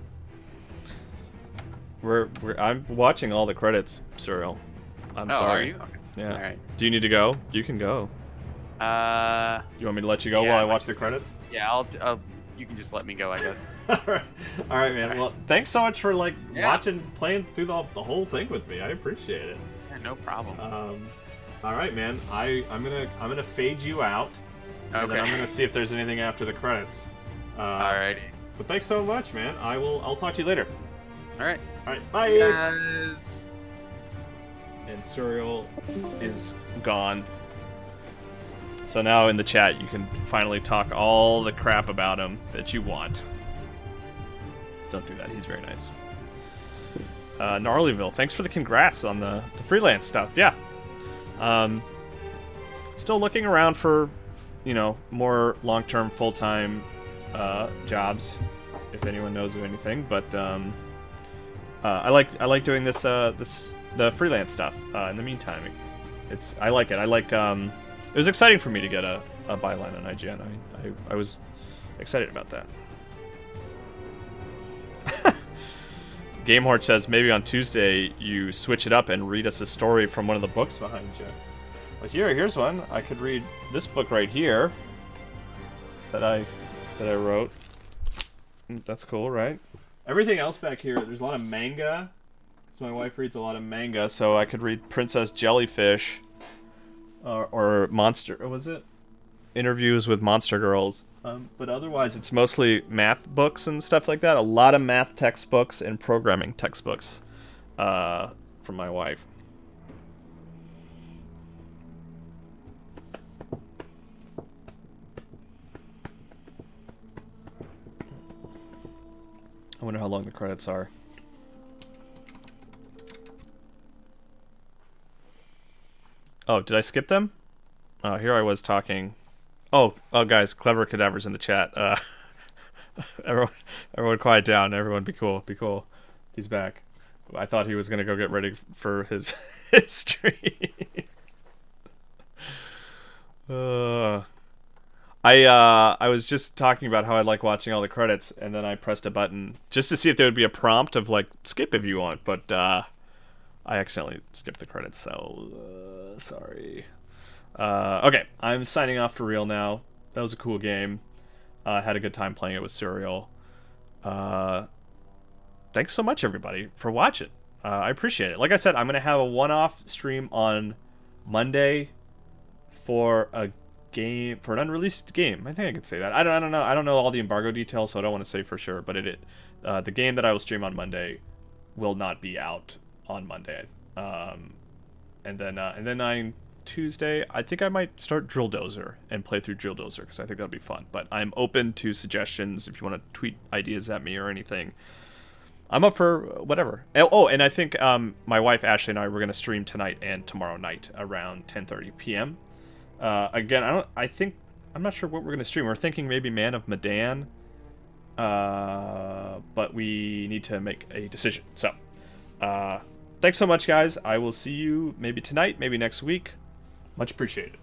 I'm watching all the credits, Suriel. I'm sorry. Are you? Okay. Yeah. All right. Do you need to go? You can go. You want me to let you go while I watch the credits? Yeah, I'll. You can just let me go, I guess. All right, man. Well, thanks so much for playing through the whole thing with me. I appreciate it. Yeah, no problem. All right, man. I'm gonna fade you out, and then I'm gonna see if there's anything after the credits. Alrighty. But thanks so much, man. I'll talk to you later. All right. All right. Bye. Yes. And Suriel is gone. So now in the chat, you can finally talk all the crap about him that you want. Don't do that. He's very nice. Gnarlyville, thanks for the congrats on the freelance stuff. Yeah. Still looking around for, more long-term, full-time jobs, if anyone knows of anything. But I like doing the freelance stuff. In the meantime, I like it. It was exciting for me to get a byline on IGN. I was excited about that. Gamehort says maybe on Tuesday you switch it up and read us a story from one of the books behind you. Well, here's one. I could read this book right here that I wrote. That's cool, right? Everything else back here, there's a lot of manga. So my wife reads a lot of manga, so I could read Princess Jellyfish. Or Monster, what was it? Interviews with Monster Girls. But otherwise, it's mostly math books and stuff like that. A lot of math textbooks and programming textbooks from my wife. I wonder how long the credits are. Oh, did I skip them? Oh, here I was talking. Oh, guys, Clever Cadaver's in the chat. Everyone quiet down. Everyone be cool. Be cool. He's back. I thought he was going to go get ready for his stream. I was just talking about how I like watching all the credits, and then I pressed a button just to see if there would be a prompt of, skip if you want, but, I accidentally skipped the credits, so sorry. Okay, I'm signing off for real now. That was a cool game. Had a good time playing it with Suriel. Thanks so much, everybody, for watching. I appreciate it. Like I said, I'm going to have a one-off stream on Monday for an unreleased game. I think I could say that. I don't know. I don't know all the embargo details, so I don't want to say for sure, but the game that I will stream on Monday will not be out on Monday, and then on Tuesday, I think I might start Drill Dozer and play through Drill Dozer because I think that'll be fun. But I'm open to suggestions if you want to tweet ideas at me or anything. I'm up for whatever. Oh, and I think my wife Ashley and I were going to stream tonight and tomorrow night around 10:30 p.m. Again, I'm not sure what we're going to stream. We're thinking maybe Man of Medan, but we need to make a decision. So. Thanks so much, guys. I will see you maybe tonight, maybe next week. Much appreciated.